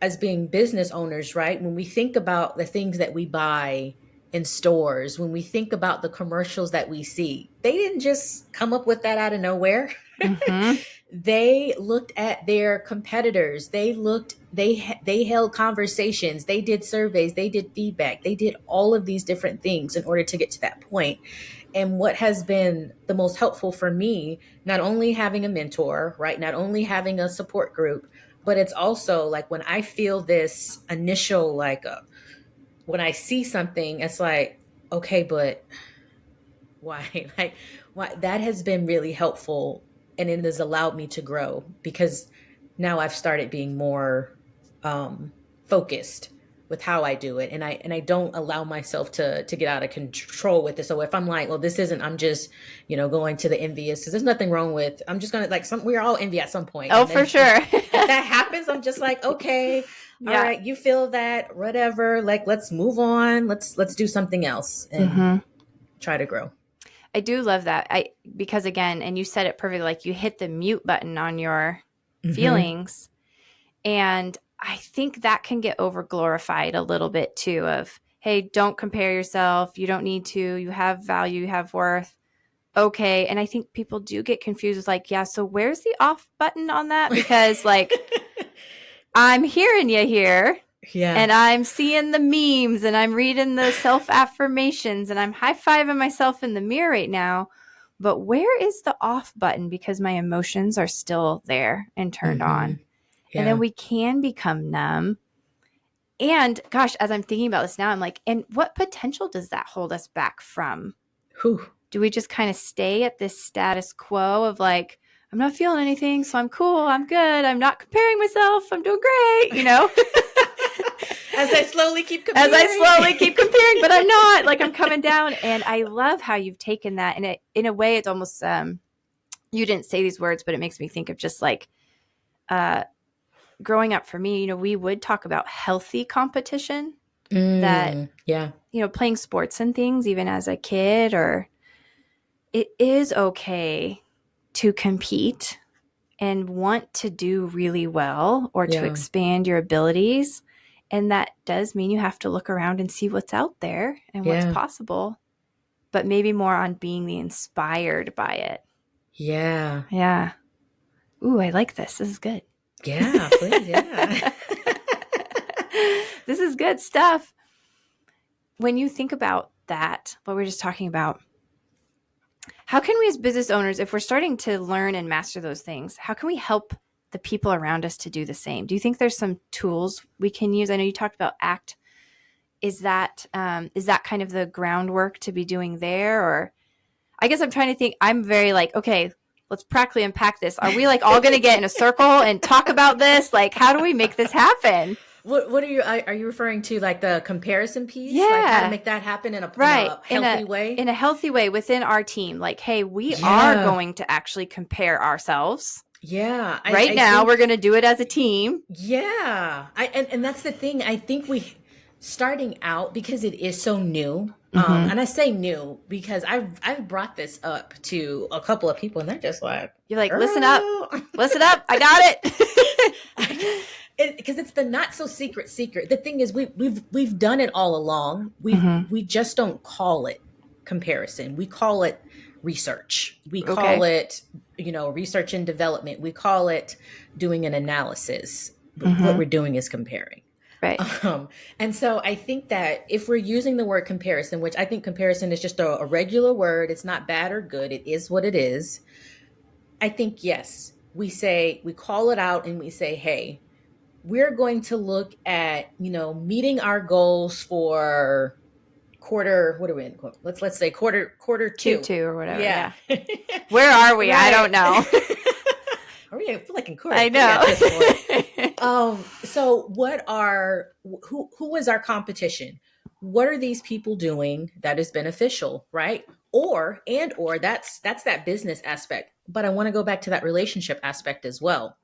as being business owners, right? When we think about the things that we buy in stores, when we think about the commercials that we see, they didn't just come up with that out of nowhere. They looked at their competitors. They held conversations. They did surveys. They did feedback. They did all of these different things in order to get to that point. And what has been the most helpful for me, not only having a mentor, right? Not only having a support group, but it's also like when I feel this initial, when I see something, it's like, okay, but why? Like, why? That has been really helpful, and it has allowed me to grow because now I've started being more focused with how I do it, and I don't allow myself to get out of control with it. So if I'm like, well, this isn't, I'm just going to the envious, because there's nothing wrong with. I'm just gonna we're all envy at some point. Oh, And for then sure. if that happens, I'm just like, okay, all right, you feel that, whatever. Like, let's move on. Let's do something else and try to grow. I do love that. Because again, and you said it perfectly, like you hit the mute button on your feelings. And I think that can get over glorified a little bit too of, hey, don't compare yourself. You don't need to. You have value, you have worth. Okay. And I think people do get confused with like, yeah, so where's the off button on that? Because like I'm hearing you here. Yeah. And I'm seeing the memes and I'm reading the self-affirmations and I'm high-fiving myself in the mirror right now. But where is the off button? Because my emotions are still there and turned on. Yeah. And then we can become numb. And gosh, as I'm thinking about this now, I'm like, and what potential does that hold us back from? Whew. Do we just kind of stay at this status quo of like, I'm not feeling anything, so I'm cool, I'm good, I'm not comparing myself, I'm doing great, As I slowly keep comparing. But I'm not. Like, I'm coming down. And I love how you've taken that. And in a way, it's almost, you didn't say these words, but it makes me think of just like growing up for me, we would talk about healthy competition. Playing sports and things, even as a kid, or it is okay to compete and want to do really well or to expand your abilities. And that does mean you have to look around and see what's out there and what's possible, but maybe more on being the inspired by it. Yeah. Yeah. Ooh, I like this. This is good. Yeah, please, yeah. This is good stuff. When you think about that, what we were just talking about, how can we as business owners, if we're starting to learn and master those things, how can we help the people around us to do the same? Do you think there's some tools we can use? I know you talked about ACT. Is that kind of the groundwork to be doing there? Or I guess I'm trying to think, I'm very like, okay, let's practically unpack this. Are we like all going to get in a circle and talk about this? Like, how do we make this happen? What are you referring to, like the comparison piece? Yeah. Like how to make that happen in a healthy way? In a healthy way within our team. Like, hey, we are going to actually compare ourselves. Yeah. Right now, we're going to do it as a team. Yeah. And that's the thing. I think starting out, because it is so new, and I say new because I've brought this up to a couple of people and they're just like, you're like, listen up, I got it. Because it's the not so secret. The thing is, we've done it all along. We just don't call it comparison. We call it research. We call it, research and development. We call it doing an analysis. But what we're doing is comparing. Right. And so I think that if we're using the word comparison, which I think comparison is just a regular word, it's not bad or good, it is what it is. I think, yes, we call it out and we say, hey, we're going to look at, meeting our goals for quarter, what are we in? Let's say quarter two. Q2 or whatever. Yeah. Yeah. Where are we? I Right. don't know. I feel like in quarter I three at this point. know. So who is our competition? What are these people doing that is beneficial, right? Or that's that business aspect. But I want to go back to that relationship aspect as well.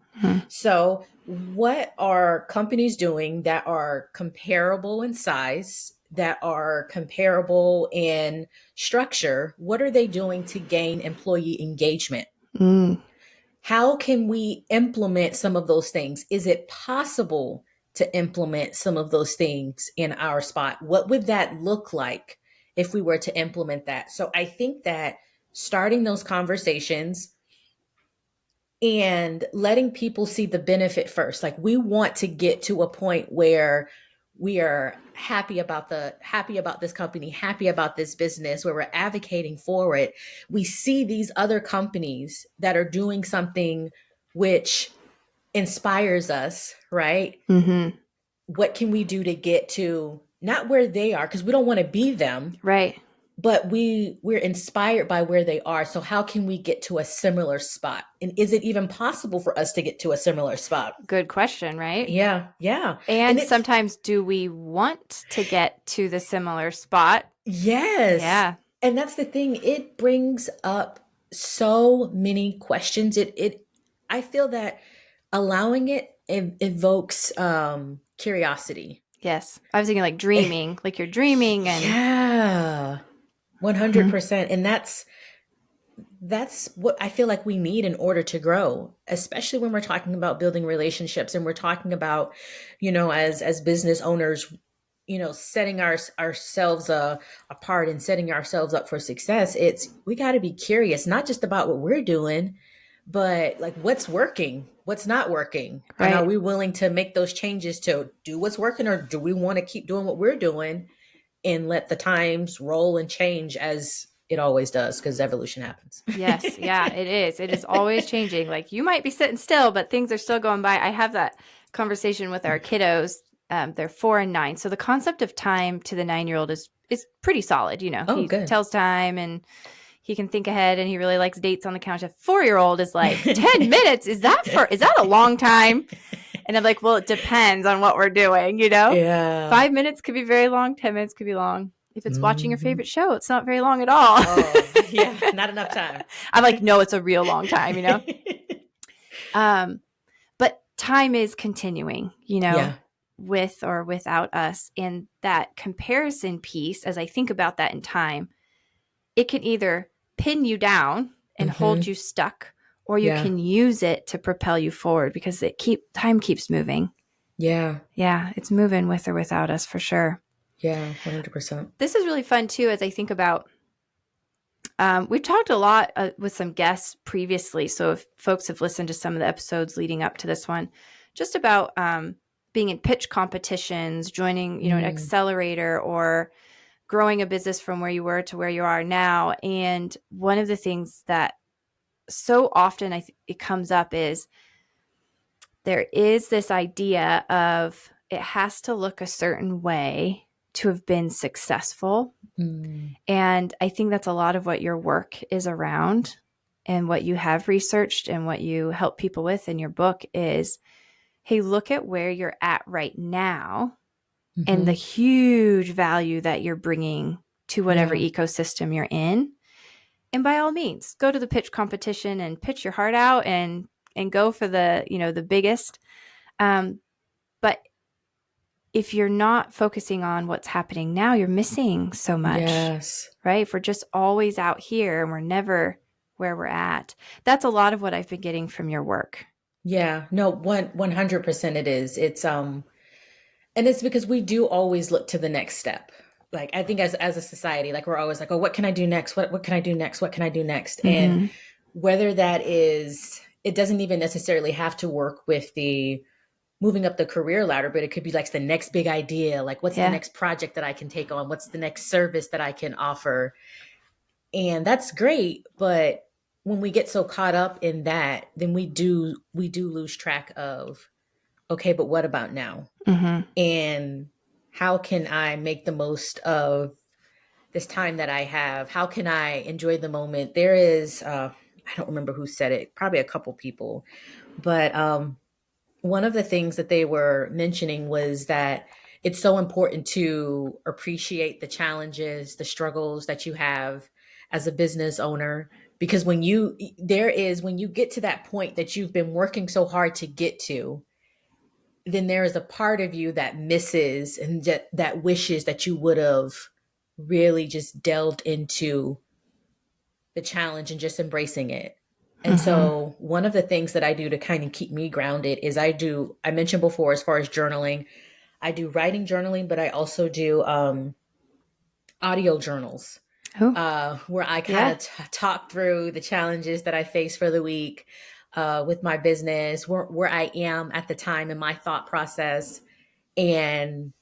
So what are companies doing that are comparable in size, that are comparable in structure? What are they doing to gain employee engagement? Mm. How can we implement some of those things? Is it possible to implement some of those things in our spot? What would that look like if we were to implement that? So I think that starting those conversations and letting people see the benefit first. Like, we want to get to a point where we are happy about this company, happy about this business, where we're advocating for it. We see these other companies that are doing something which inspires us, right? Mm-hmm. What can we do to get to not where they are, because we don't want to be them, Right. but we're inspired by where they are. So how can we get to a similar spot? And is it even possible for us to get to a similar spot? Good question, right? Yeah. And sometimes, do we want to get to the similar spot? Yes. Yeah. And that's the thing. It brings up so many questions. I feel that allowing it evokes curiosity. Yes. I was thinking like dreaming, like you're dreaming and yeah. 100%. And that's what I feel like we need in order to grow, especially when we're talking about building relationships and we're talking about, as business owners, setting ourselves apart and setting ourselves up for success. We got to be curious, not just about what we're doing, but like what's working, what's not working. Right. And are we willing to make those changes to do what's working, or do we want to keep doing what we're doing and let the times roll and change as it always does, because evolution happens. Yes. Yeah, it is. It is always changing. Like, you might be sitting still, but things are still going by. I have that conversation with our kiddos. They're 4 and 9. So the concept of time to the 9-year-old is pretty solid. He good. tells time and he can think ahead, and he really likes dates on the couch. A 4-year-old is like, 10 minutes? Is that a long time? And I'm like, well, it depends on what we're doing, Yeah. 5 minutes could be very long. 10 minutes could be long. If it's watching your favorite show, it's not very long at all. Oh, yeah. Not enough time. I'm like, no, it's a real long time, But time is continuing, Yeah. with or without us. And that comparison piece, as I think about that in time, it can either pin you down and hold you stuck, or you can use it to propel you forward, because time keeps moving. Yeah. Yeah, it's moving with or without us for sure. Yeah, 100%. This is really fun too, as I think about, we've talked a lot with some guests previously. So if folks have listened to some of the episodes leading up to this one, just about being in pitch competitions, joining, an accelerator, or growing a business from where you were to where you are now. And one of the things that so often it comes up is there is this idea of it has to look a certain way to have been successful. And I think that's a lot of what your work is around, and what you have researched and what you help people with in your book is, hey, look at where you're at right now and the huge value that you're bringing to whatever ecosystem you're in. And by all means, go to the pitch competition and pitch your heart out and go for the, the biggest. But if you're not focusing on what's happening now, you're missing so much. Yes. Right? If we're just always out here and we're never where we're at. That's a lot of what I've been getting from your work. Yeah. No, 100% it is. It's and it's because we do always look to the next step. Like, I think as a society, like, we're always like, oh, what can I do next? What can I do next? What can I do next? And whether that is, it doesn't even necessarily have to work with the moving up the career ladder, but it could be like the next big idea. Like, what's the Yeah. next project that I can take on? What's the next service that I can offer? And that's great. But when we get so caught up in that, then we do lose track of, okay, but what about now? Mm-hmm. And how can I make the most of this time that I have? How can I enjoy the moment? There is, I don't remember who said it, probably a couple people, but one of the things that they were mentioning was that it's so important to appreciate the challenges, the struggles that you have as a business owner. Because when you get to that point that you've been working so hard to get to, then there is a part of you that misses and that wishes that you would have really just delved into the challenge and just embracing it. And Mm-hmm. so one of the things that I do to kind of keep me grounded is I mentioned before, as far as journaling, I do writing journaling, but I also do audio journals, Oh, where I kind yeah. of talk through the challenges that I face for the week, with my business, where I am at the time in my thought process, and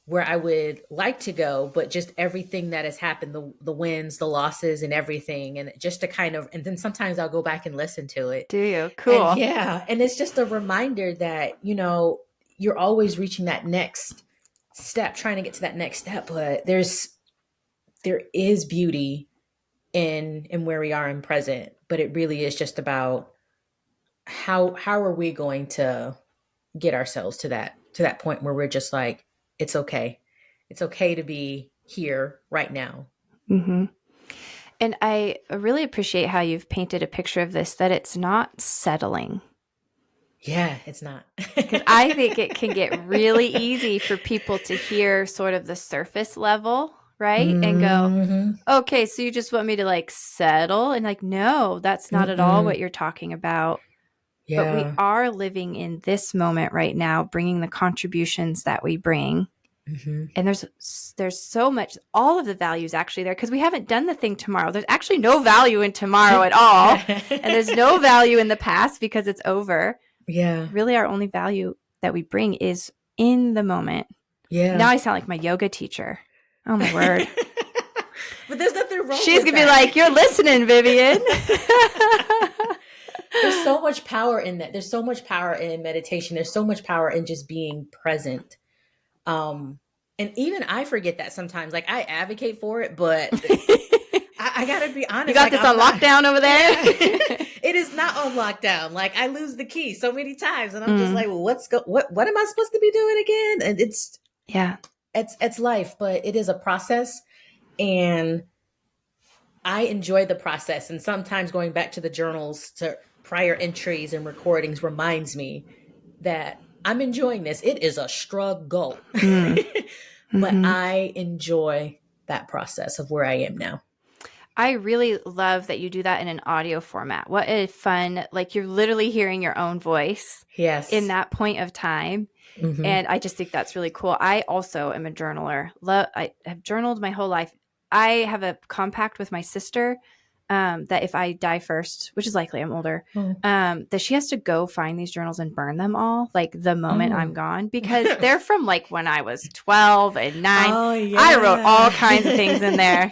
where I would like to go, but just everything that has happened, the wins, the losses, and everything. And just to kind of, and then sometimes I'll go back and listen to it. Do you? And Cool. yeah, and it's just a reminder that, you're always reaching that next step, trying to get to that next step. But there is beauty in where we are in present, but it really is just about how are we going to get ourselves to that point where we're just like, it's okay. It's okay to be here right now. Mm-hmm. And I really appreciate how you've painted a picture of this, that it's not settling. Yeah, it's not. Because I think it can get really easy for people to hear sort of the surface level, right? And go, Mm-hmm. okay, so you just want me to like settle? And like, no, that's not at all Mm-mm. what you're talking about. But we Yeah. are living in this moment right now, bringing the contributions that we bring. Mm-hmm. And there's so much, all of the values actually there, because we haven't done the thing tomorrow. There's actually no value in tomorrow at all. And there's no value in the past because it's over. Yeah. Really, our only value that we bring is in the moment. Now Yeah. I sound like my yoga teacher. Oh my word. But there's nothing wrong She's with going to be that. like, you're listening, Vivian. There's so much power in that. There's so much power in meditation. There's so much power in just being present. And even I forget that sometimes. Like, I advocate for it, but I gotta be honest. You got like, this I'm on not, lockdown over there? Yeah. It is not on lockdown. Like, I lose the key so many times, and I'm just like, well, what am I supposed to be doing again? And Yeah. it's life, but it is a process, and I enjoy the process. And sometimes going back to the journals, to prior entries and recordings, reminds me that I'm enjoying this. It is a struggle, Mm. but Mm-hmm. I enjoy that process of where I am now. I really love that you do that in an audio format. What a fun, like you're literally hearing your own voice in Yes. that point of time. Mm-hmm. And I just think that's really cool. I also am a journaler. I have journaled my whole life. I have a compact with my sister that if I die first, which is likely, I'm older, that she has to go find these journals and burn them all like the moment I'm gone, because they're from like when I was 12 and 9. Oh, yeah. I wrote all kinds of things in there,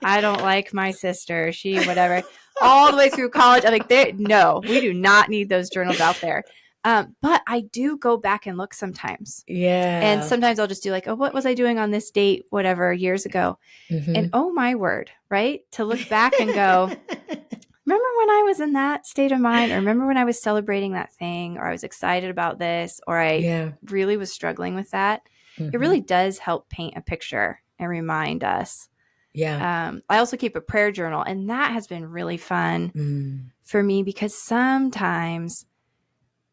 I don't like my sister, she, whatever, all the way through college. I'm like, no, we do not need those journals out there. But I do go back and look sometimes. Yeah. And sometimes I'll just do like, oh, what was I doing on this date, whatever, years ago? Mm-hmm. And oh my word, right? To look back and go, remember when I was in that state of mind, or remember when I was celebrating that thing, or I was excited about this, or I really was struggling with that. Mm-hmm. It really does help paint a picture and remind us. Yeah. I also keep a prayer journal, and that has been really fun for me, because sometimes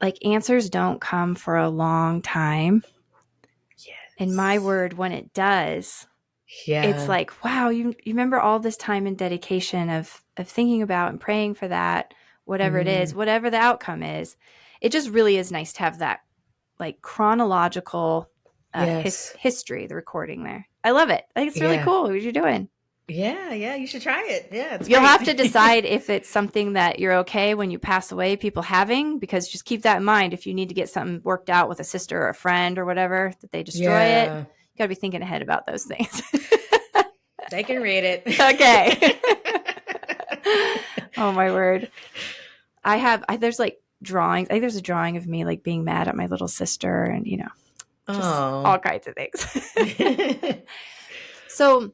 like answers don't come for a long time. Yes. And my word, when it does, it's like, wow, you remember all this time and dedication of thinking about and praying for that, whatever it is, whatever the outcome is. It just really is nice to have that like chronological history, the recording there. I love it. I think it's really cool what you're doing. Yeah, you should try it. Yeah, it's You'll great. have to decide if it's something that you're okay when you pass away, people having, because just keep that in mind. If you need to get something worked out with a sister or a friend or whatever, that they destroy it, Yeah, you got to be thinking ahead about those things. they can read it. Okay. Oh my word. There's like drawings. I think there's a drawing of me like being mad at my little sister and, just Oh. all kinds of things. So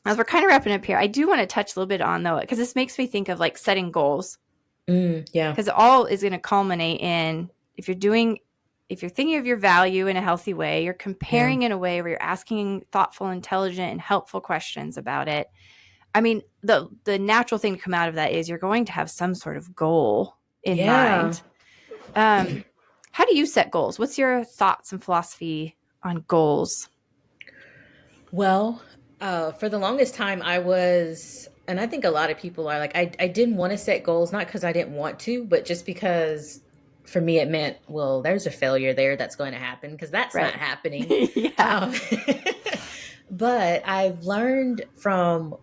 as we're kind of wrapping up here, I do want to touch a little bit on though, because this makes me think of like setting goals. Yeah. Because it all is going to culminate in if you're thinking of your value in a healthy way, you're comparing in a way where you're asking thoughtful, intelligent, and helpful questions about it. I mean, the natural thing to come out of that is you're going to have some sort of goal in mind. How do you set goals? What's your thoughts and philosophy on goals? Well, for the longest time, and I think a lot of people are like, I didn't want to set goals, not because I didn't want to, but just because for me it meant, well, there's a failure there that's going to happen because that's not happening. Yeah. But I've learned from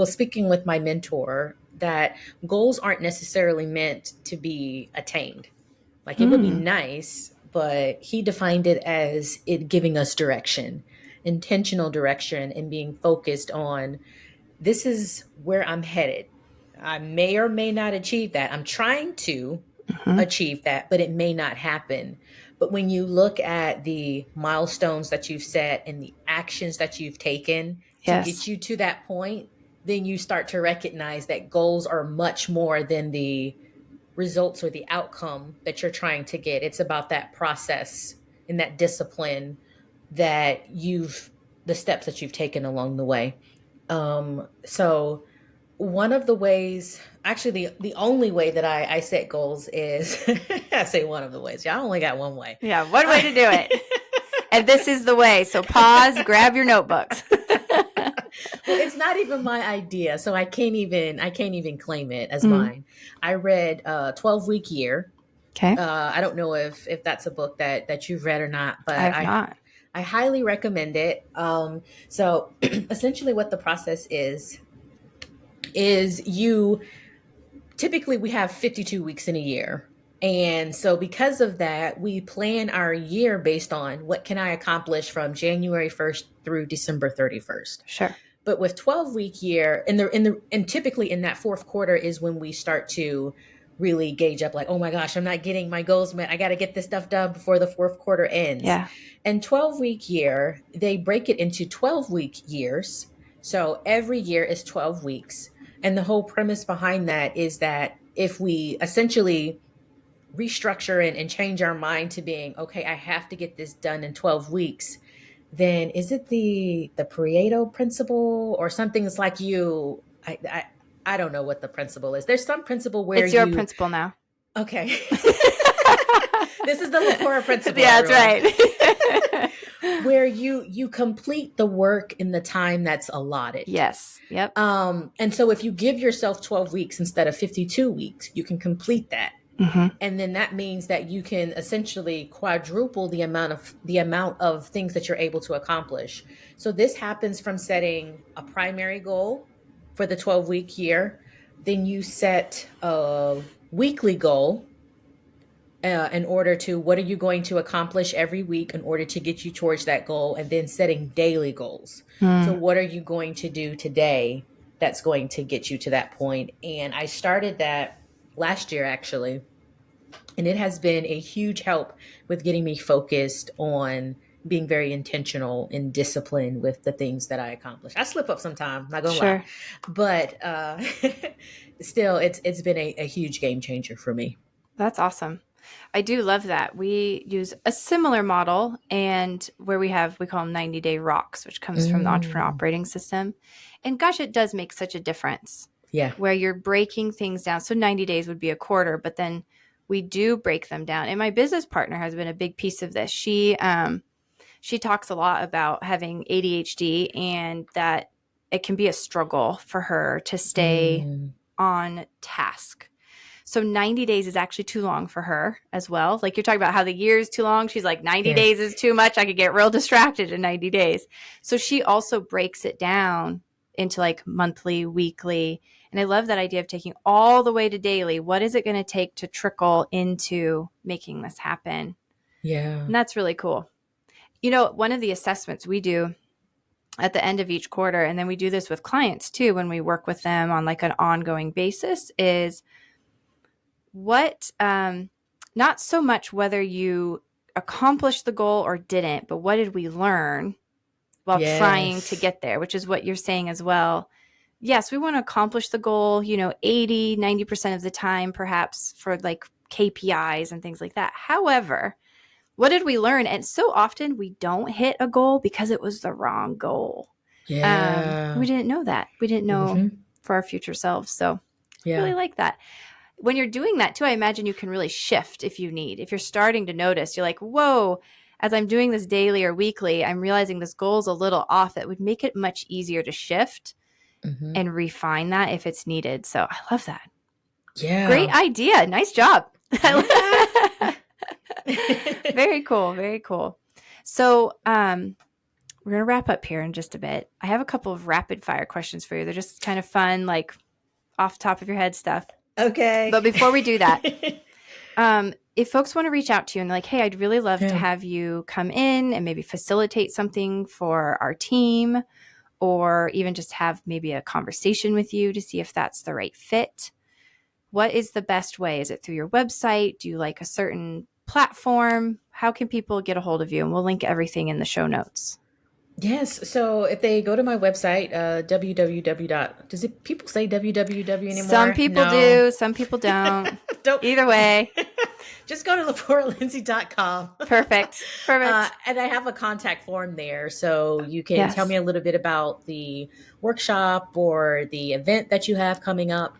speaking with my mentor that goals aren't necessarily meant to be attained. Like it would be nice, but he defined it as it giving us direction, intentional direction, and being focused on this is where I'm headed. I may or may not achieve that. I'm trying to achieve that, but it may not happen. But when you look at the milestones that you've set and the actions that you've taken to get you to that point, then you start to recognize that goals are much more than the results or the outcome that you're trying to get. It's about that process and that discipline the steps that you've taken along the way. So one of the ways, actually the only way that I set goals is, I say one of the ways, I only got one way. Yeah, one way to do it. And this is the way. So pause, grab your notebooks. Well, it's not even my idea, so I can't even claim it as mine. I read 12-Week Year. Okay. I don't know if that's a book that you've read or not, but I have not. I highly recommend it. So essentially what the process is typically we have 52 weeks in a year. And so because of that, we plan our year based on what can I accomplish from January 1st through December 31st. Sure. But with 12-week year, and typically in that fourth quarter is when we start to really gauge up like, oh my gosh, I'm not getting my goals met. I got to get this stuff done before the fourth quarter ends. Yeah. And 12-week year, they break it into 12-week years. So every year is 12 weeks. And the whole premise behind that is that if we essentially restructure and change our mind to being, okay, I have to get this done in 12 weeks, then is it the Pareto principle or something that's like I don't know what the principle is. There's some principle where it's your principle now. Okay. This is the LaPora principle. Yeah, that's right. Where you complete the work in the time that's allotted. Yes. Yep. And so if you give yourself 12 weeks instead of 52 weeks, you can complete that. And then that means that you can essentially quadruple the amount of things that you're able to accomplish. So this happens from setting a primary goal for the 12-week year. Then you set a weekly goal in order to what are you going to accomplish every week in order to get you towards that goal, and then setting daily goals. So what are you going to do today that's going to get you to that point? And I started that last year, actually. And it has been a huge help with getting me focused on being very intentional and disciplined with the things that I accomplish. I slip up sometimes, not gonna lie. But still, it's been a huge game changer for me. That's awesome. I do love that. We use a similar model, and where we call them 90-day rocks, which comes from the Entrepreneur Operating System. And gosh, it does make such a difference. Yeah. Where you're breaking things down. So 90 days would be a quarter, but then we do break them down. And my business partner has been a big piece of this. She talks a lot about having ADHD and that it can be a struggle for her to stay on task. So 90 days is actually too long for her as well. Like you're talking about how the year is too long. She's like, 90 days is too much. I could get real distracted in 90 days. So she also breaks it down into like monthly, weekly. And I love that idea of taking all the way to daily. What is it going to take to trickle into making this happen? Yeah. And that's really cool. You know, one of the assessments we do at the end of each quarter, and then we do this with clients too when we work with them on like an ongoing basis, is what, not so much whether you accomplished the goal or didn't, but what did we learn while trying to get there, which is what you're saying as well. Yes, we want to accomplish the goal, 80, 90% of the time, perhaps for like KPIs and things like that. However, what did we learn? And so often we don't hit a goal because it was the wrong goal. Yeah. We didn't know that. We didn't know for our future selves. So I really like that. When you're doing that too, I imagine you can really shift if you need. If you're starting to notice, you're like, whoa, as I'm doing this daily or weekly, I'm realizing this goal is a little off. That would make it much easier to shift and refine that if it's needed. So I love that. Yeah. Great idea. Nice job. Very cool. Very cool. So we're going to wrap up here in just a bit. I have a couple of rapid fire questions for you. They're just kind of fun, like off the top of your head stuff. Okay. But before we do that, if folks want to reach out to you and they're like, hey, I'd really love to have you come in and maybe facilitate something for our team, or even just have maybe a conversation with you to see if that's the right fit, what is the best way? Is it through your website? Do you like a certain platform? How can people get a hold of you? And we'll link everything in the show notes. Yes. So if they go to my website, does it people say www anymore? Some people do. Some people don't. Either way. Just go to LaPoraLindsey.com. Perfect. And I have a contact form there. So you can tell me a little bit about the workshop or the event that you have coming up.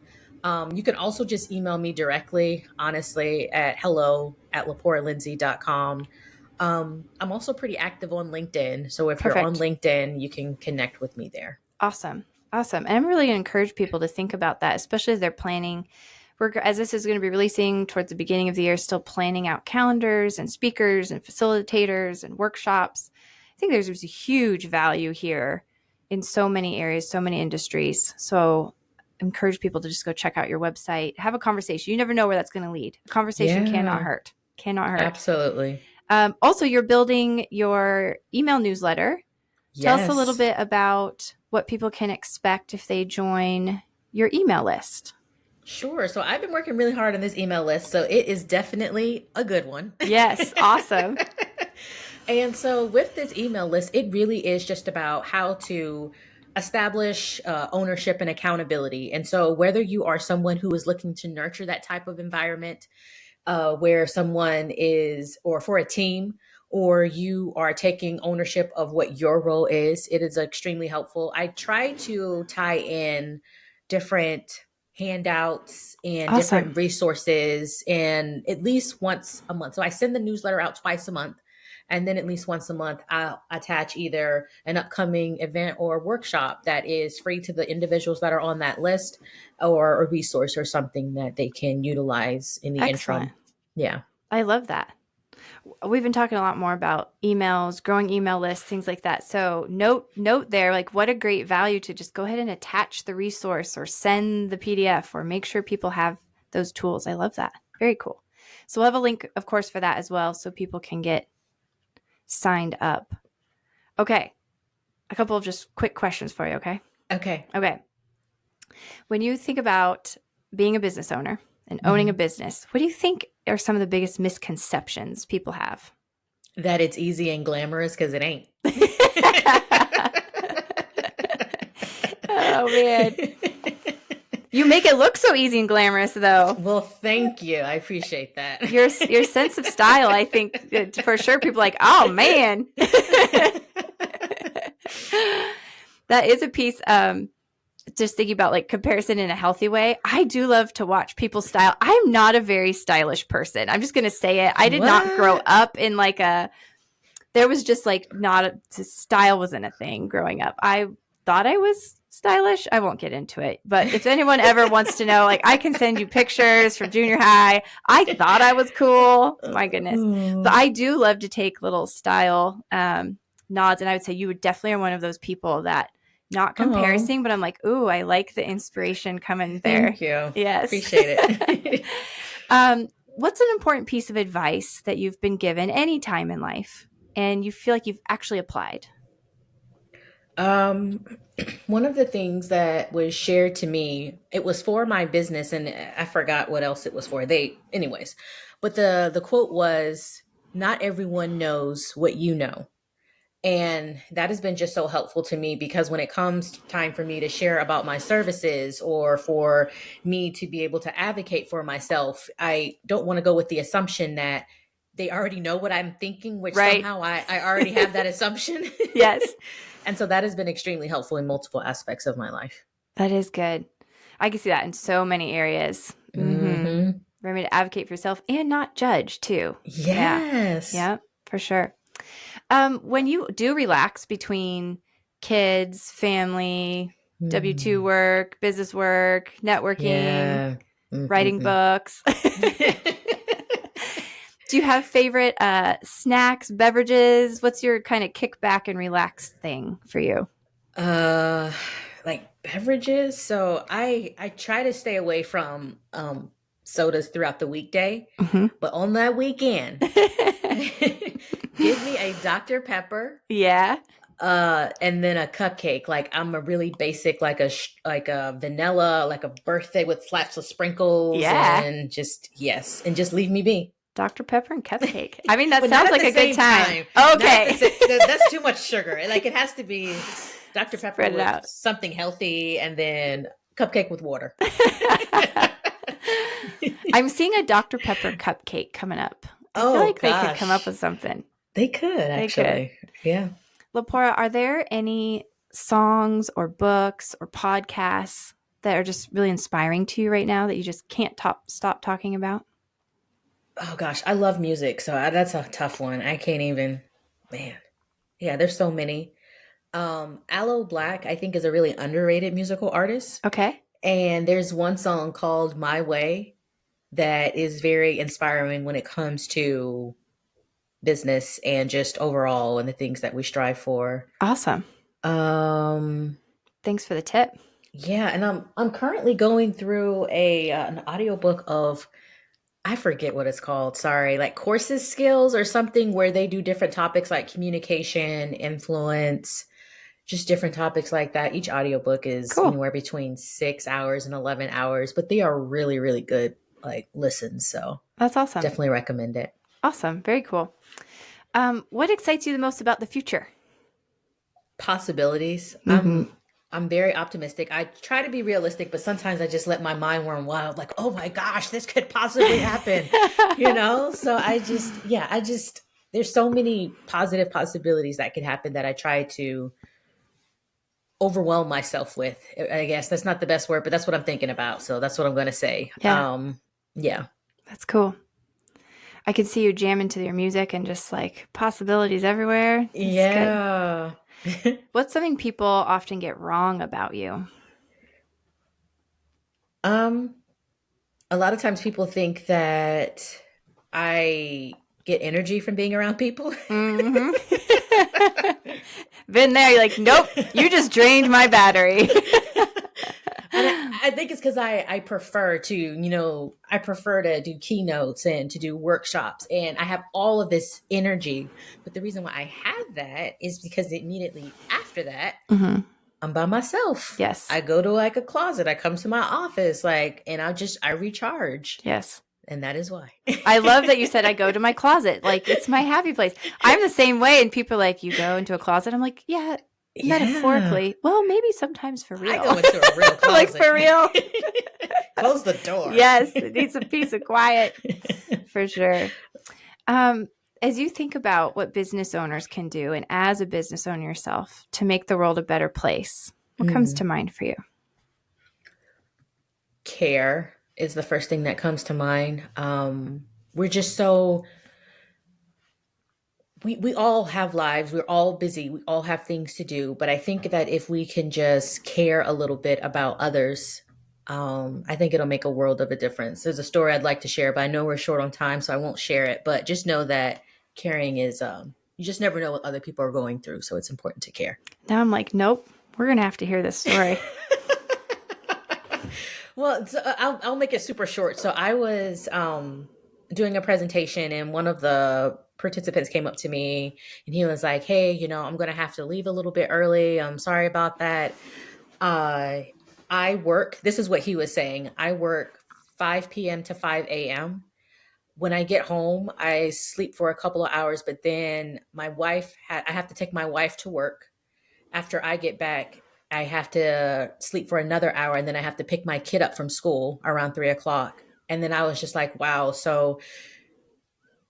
You can also just email me directly, honestly, at hello@LaPoraLindsey.com. I'm also pretty active on LinkedIn. So if you're on LinkedIn, you can connect with me there. Awesome. And I'm really going to encourage people to think about that, especially as they're planning. As this is going to be releasing towards the beginning of the year, still planning out calendars and speakers and facilitators and workshops. I think there's a huge value here in so many areas, so many industries. So I encourage people to just go check out your website, have a conversation. You never know where that's going to lead. A conversation cannot hurt. Absolutely. Also, you're building your email newsletter. Tell us a little bit about what people can expect if they join your email list. Sure. So I've been working really hard on this email list. So it is definitely a good one. Yes. Awesome. And so with this email list, it really is just about how to establish ownership and accountability. And so whether you are someone who is looking to nurture that type of environment, where someone is, or for a team, or you are taking ownership of what your role is, it is extremely helpful. I try to tie in different handouts and different resources, and at least once a month. So I send the newsletter out twice a month, and then at least once a month, I'll attach either an upcoming event or workshop that is free to the individuals that are on that list, or a resource or something that they can utilize in the interim. Yeah. I love that. We've been talking a lot more about emails, growing email lists, things like that. So note there, like what a great value to just go ahead and attach the resource or send the PDF or make sure people have those tools. I love that. Very cool. So we'll have a link, of course, for that as well, so people can get signed up. Okay. A couple of just quick questions for you. Okay. Okay. When you think about being a business owner and owning a business, what do you think are some of the biggest misconceptions people have? That it's easy and glamorous, because it ain't. Oh, man. You make it look so easy and glamorous, though. Well, thank you. I appreciate that. Your sense of style, I think, for sure, people are like, oh, man. That is a piece, just thinking about like comparison in a healthy way. I do love to watch people's style. I'm not a very stylish person. I'm just going to say it. I did not grow up in like there was just like style wasn't a thing growing up. I thought I was stylish. I won't get into it, but if anyone ever wants to know, like I can send you pictures from junior high. I thought I was cool. My goodness. But I do love to take little style nods. And I would say you would definitely are one of those people that not Oh, comparison, but I'm like, ooh, I like the inspiration coming there. thank you. Yes. Appreciate it. What's an important piece of advice that you've been given any time in life and you feel like you've actually applied? Um, one of the things that was shared to me, it was for my business, and I forgot what else it was for. Anyways, but the quote was, "Not everyone knows what you know." And that has been just so helpful to me because when it comes time for me to share about my services or for me to be able to advocate for myself, I don't want to go with the assumption that they already know what I'm thinking, which Right. somehow I already have that assumption. Yes. And so that has been extremely helpful in multiple aspects of my life. That is good. I can see that in so many areas. Mm-hmm. Hmm. Remember to advocate for yourself and not judge too. Yeah. Yes. Yeah, for sure. When you do relax between kids, family, W-2 Mm. work, business work, networking, Yeah. writing Mm-mm-mm. books, do you have favorite snacks, beverages? What's your kind of kick back and relax thing for you? Uh, like beverages. So I try to stay away from sodas throughout the weekday, Mhm. but on that weekend, give me a Dr. Pepper, Yeah. and then a cupcake. Like I'm a really basic, like a vanilla, like a birthday with slaps of sprinkles, Yeah. and just yes, and just leave me be. Dr. Pepper and cupcake. I mean, that But not sounds at like the a good same time. time. Not at the Okay. same. That's too much sugar. Like it has to be Dr. Pepper Spread it with out. something healthy, and then cupcake with water. I'm seeing a Dr. Pepper cupcake coming up. I feel Oh like they could come up gosh, with something. they could They could. actually. Yeah. LaPora, are there any songs or books or podcasts that are just really inspiring to you right now that you just can't stop talking about? Oh gosh, I love music, so that's a tough one. I can't even. Man, yeah, there's so many. Aloe Black, I think, is a really underrated musical artist, Okay. and there's one song called "My Way" that is very inspiring when it comes to business and just overall and the things that we strive for. Awesome. Um, Thanks for the tip. yeah, and I'm currently going through a an audiobook of, I forget what it's called. Sorry, like courses skills or something where they do different topics like communication, influence, just different topics like that. Each audiobook is Cool. anywhere between 6 hours and 11 hours, but they are really, really good like listens. So That's awesome. definitely recommend it. Awesome. Very cool. What excites you the most about the future? Possibilities. Mm-hmm. I'm very optimistic. I try to be realistic, but sometimes I just let my mind run wild, like, oh my gosh, this could possibly happen, you know? So I just, there's so many positive possibilities that could happen that I try to overwhelm myself with. I guess that's not the best word, but that's what I'm thinking about. So that's what I'm going to say. Yeah, Yeah. that's cool. I can see you jamming to your music and just like possibilities everywhere. It's good. Yeah. What's something people often get wrong about you? um, a lot of times people think that I get energy from being around people. Mm-hmm. Been there. You're like, nope, you just drained my battery. And I think it's because I prefer to, I prefer to do keynotes and to do workshops, and I have all of this energy. But the reason why I have that is because immediately after that, Mm-hmm. I'm by myself. Yes. I go to like a closet. I come to my office, and I recharge. Yes. And that is why. I love that you said I go to my closet. Like it's my happy place. I'm the same way. And people are like, you go into a closet. I'm like, yeah, Yeah. metaphorically. Well, maybe sometimes for real. I go into a real closet. Like for real. Close the door. Yes. It needs a piece of quiet for sure. As you think about what business owners can do and as a business owner yourself to make the world a better place, what comes to mind for you? Care is the first thing that comes to mind. We're just so, we all have lives. We're all busy. We all have things to do. But I think that if we can just care a little bit about others, I think it'll make a world of a difference. There's a story I'd like to share, but I know we're short on time, so I won't share it. But just know that caring is, you just never know what other people are going through. So it's important to care. Now I'm like, nope, We're going to have to hear this story. Well, so I'll make it super short. So I was doing a presentation, and one of the participants came up to me, and he was like, "Hey, I'm going to have to leave a little bit early. I'm sorry about that. I work." This is what he was saying. I work 5 p.m. to 5 a.m. When I get home, I sleep for a couple of hours, but then I have to take my wife to work. After I get back, I have to sleep for another hour, and then I have to pick my kid up from school around 3 o'clock. And then I was just like, wow. So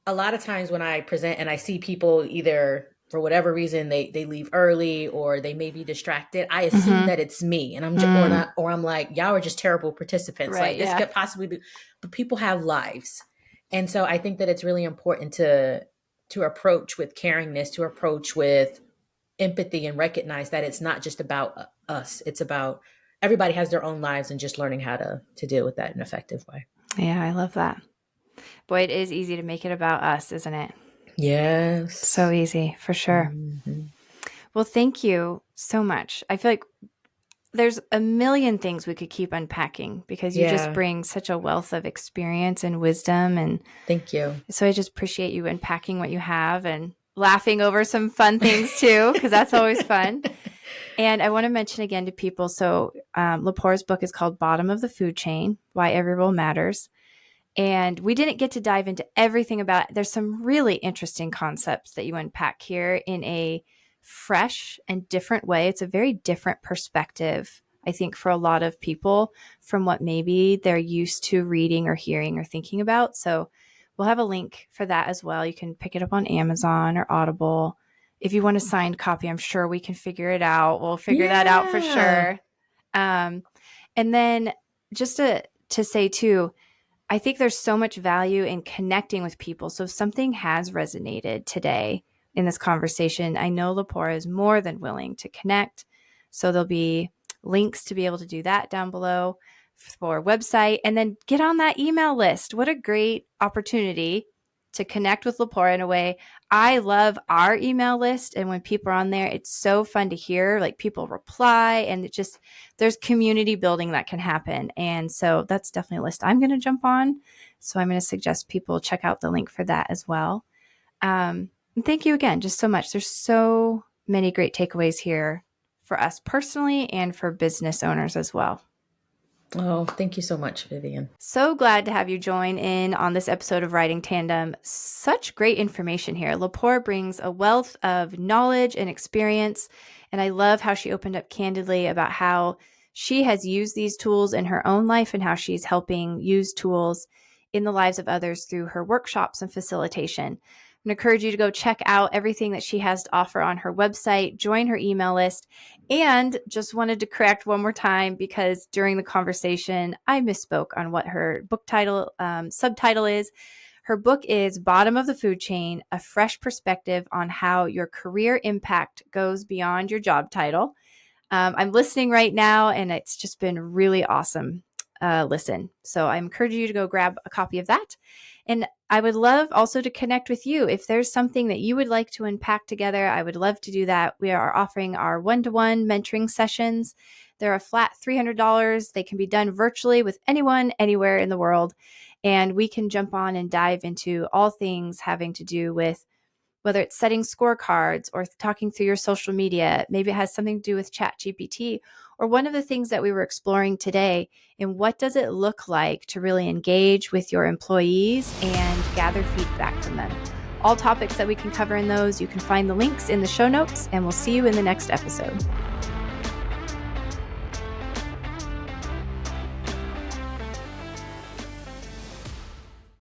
a lot of times when I present and I see people either for whatever reason they leave early or they may be distracted, I assume that it's me, and I'm like, y'all are just terrible participants. Right, like this could possibly be, but people have lives. And so I think that it's really important to approach with caringness, to approach with empathy, and recognize that it's not just about us. It's about everybody has their own lives, and just learning how to deal with that in an effective way. Yeah, I love that. Boy, it is easy to make it about us, isn't it? Yes. So easy, for sure. Mm-hmm. Well, thank you so much. I feel like there's a million things we could keep unpacking because you just bring such a wealth of experience and wisdom. And thank you. So I just appreciate you unpacking what you have and laughing over some fun things too, because that's always fun. And I want to mention again to people, so LaPora's book is called Bottom of the Food Chain, Why Every Role Matters. And we didn't get to dive into everything about it. There's some really interesting concepts that you unpack here in a fresh and different way. It's a very different perspective, I think, for a lot of people from what maybe they're used to reading or hearing or thinking about. So we'll have a link for that as well. You can pick it up on Amazon or Audible. If you want a signed copy, I'm sure we can figure it out. We'll figure that out for sure. And then just to say too, I think there's so much value in connecting with people. So if something has resonated today in this conversation, I know LaPora is more than willing to connect. So there'll be links to be able to do that down below for website, and then get on that email list. What a great opportunity to connect with LaPora in a way. I love our email list. And when people are on there, it's so fun to hear, like, people reply, and it just, there's community building that can happen. And so that's definitely a list I'm going to jump on. So I'm going to suggest people check out the link for that as well. And thank you again, just so much. There's so many great takeaways here for us personally and for business owners as well. Oh, thank you so much, Vivian. So glad to have you join in on this episode of Writing Tandem. Such great information here. LaPora brings a wealth of knowledge and experience, and I love how she opened up candidly about how she has used these tools in her own life and how she's helping use tools in the lives of others through her workshops and facilitation. I encourage you to go check out everything that she has to offer on her website, join her email list, and just wanted to correct one more time because during the conversation, I misspoke on what her book title, subtitle is. Her book is Bottom of the Food Chain, A Fresh Perspective on How Your Career Impact Goes Beyond Your Job Title. I'm listening right now, and it's just been really awesome listen. So I encourage you to go grab a copy of that. And I would love also to connect with you. If there's something that you would like to unpack together, I would love to do that. We are offering our one-to-one mentoring sessions. They're a flat $300. They can be done virtually with anyone, anywhere in the world. And we can jump on and dive into all things having to do with whether it's setting scorecards or talking through your social media. Maybe it has something to do with ChatGPT, or one of the things that we were exploring today, and what does it look like to really engage with your employees and gather feedback from them. All topics that we can cover in those. You can find the links in the show notes, and we'll see you in the next episode.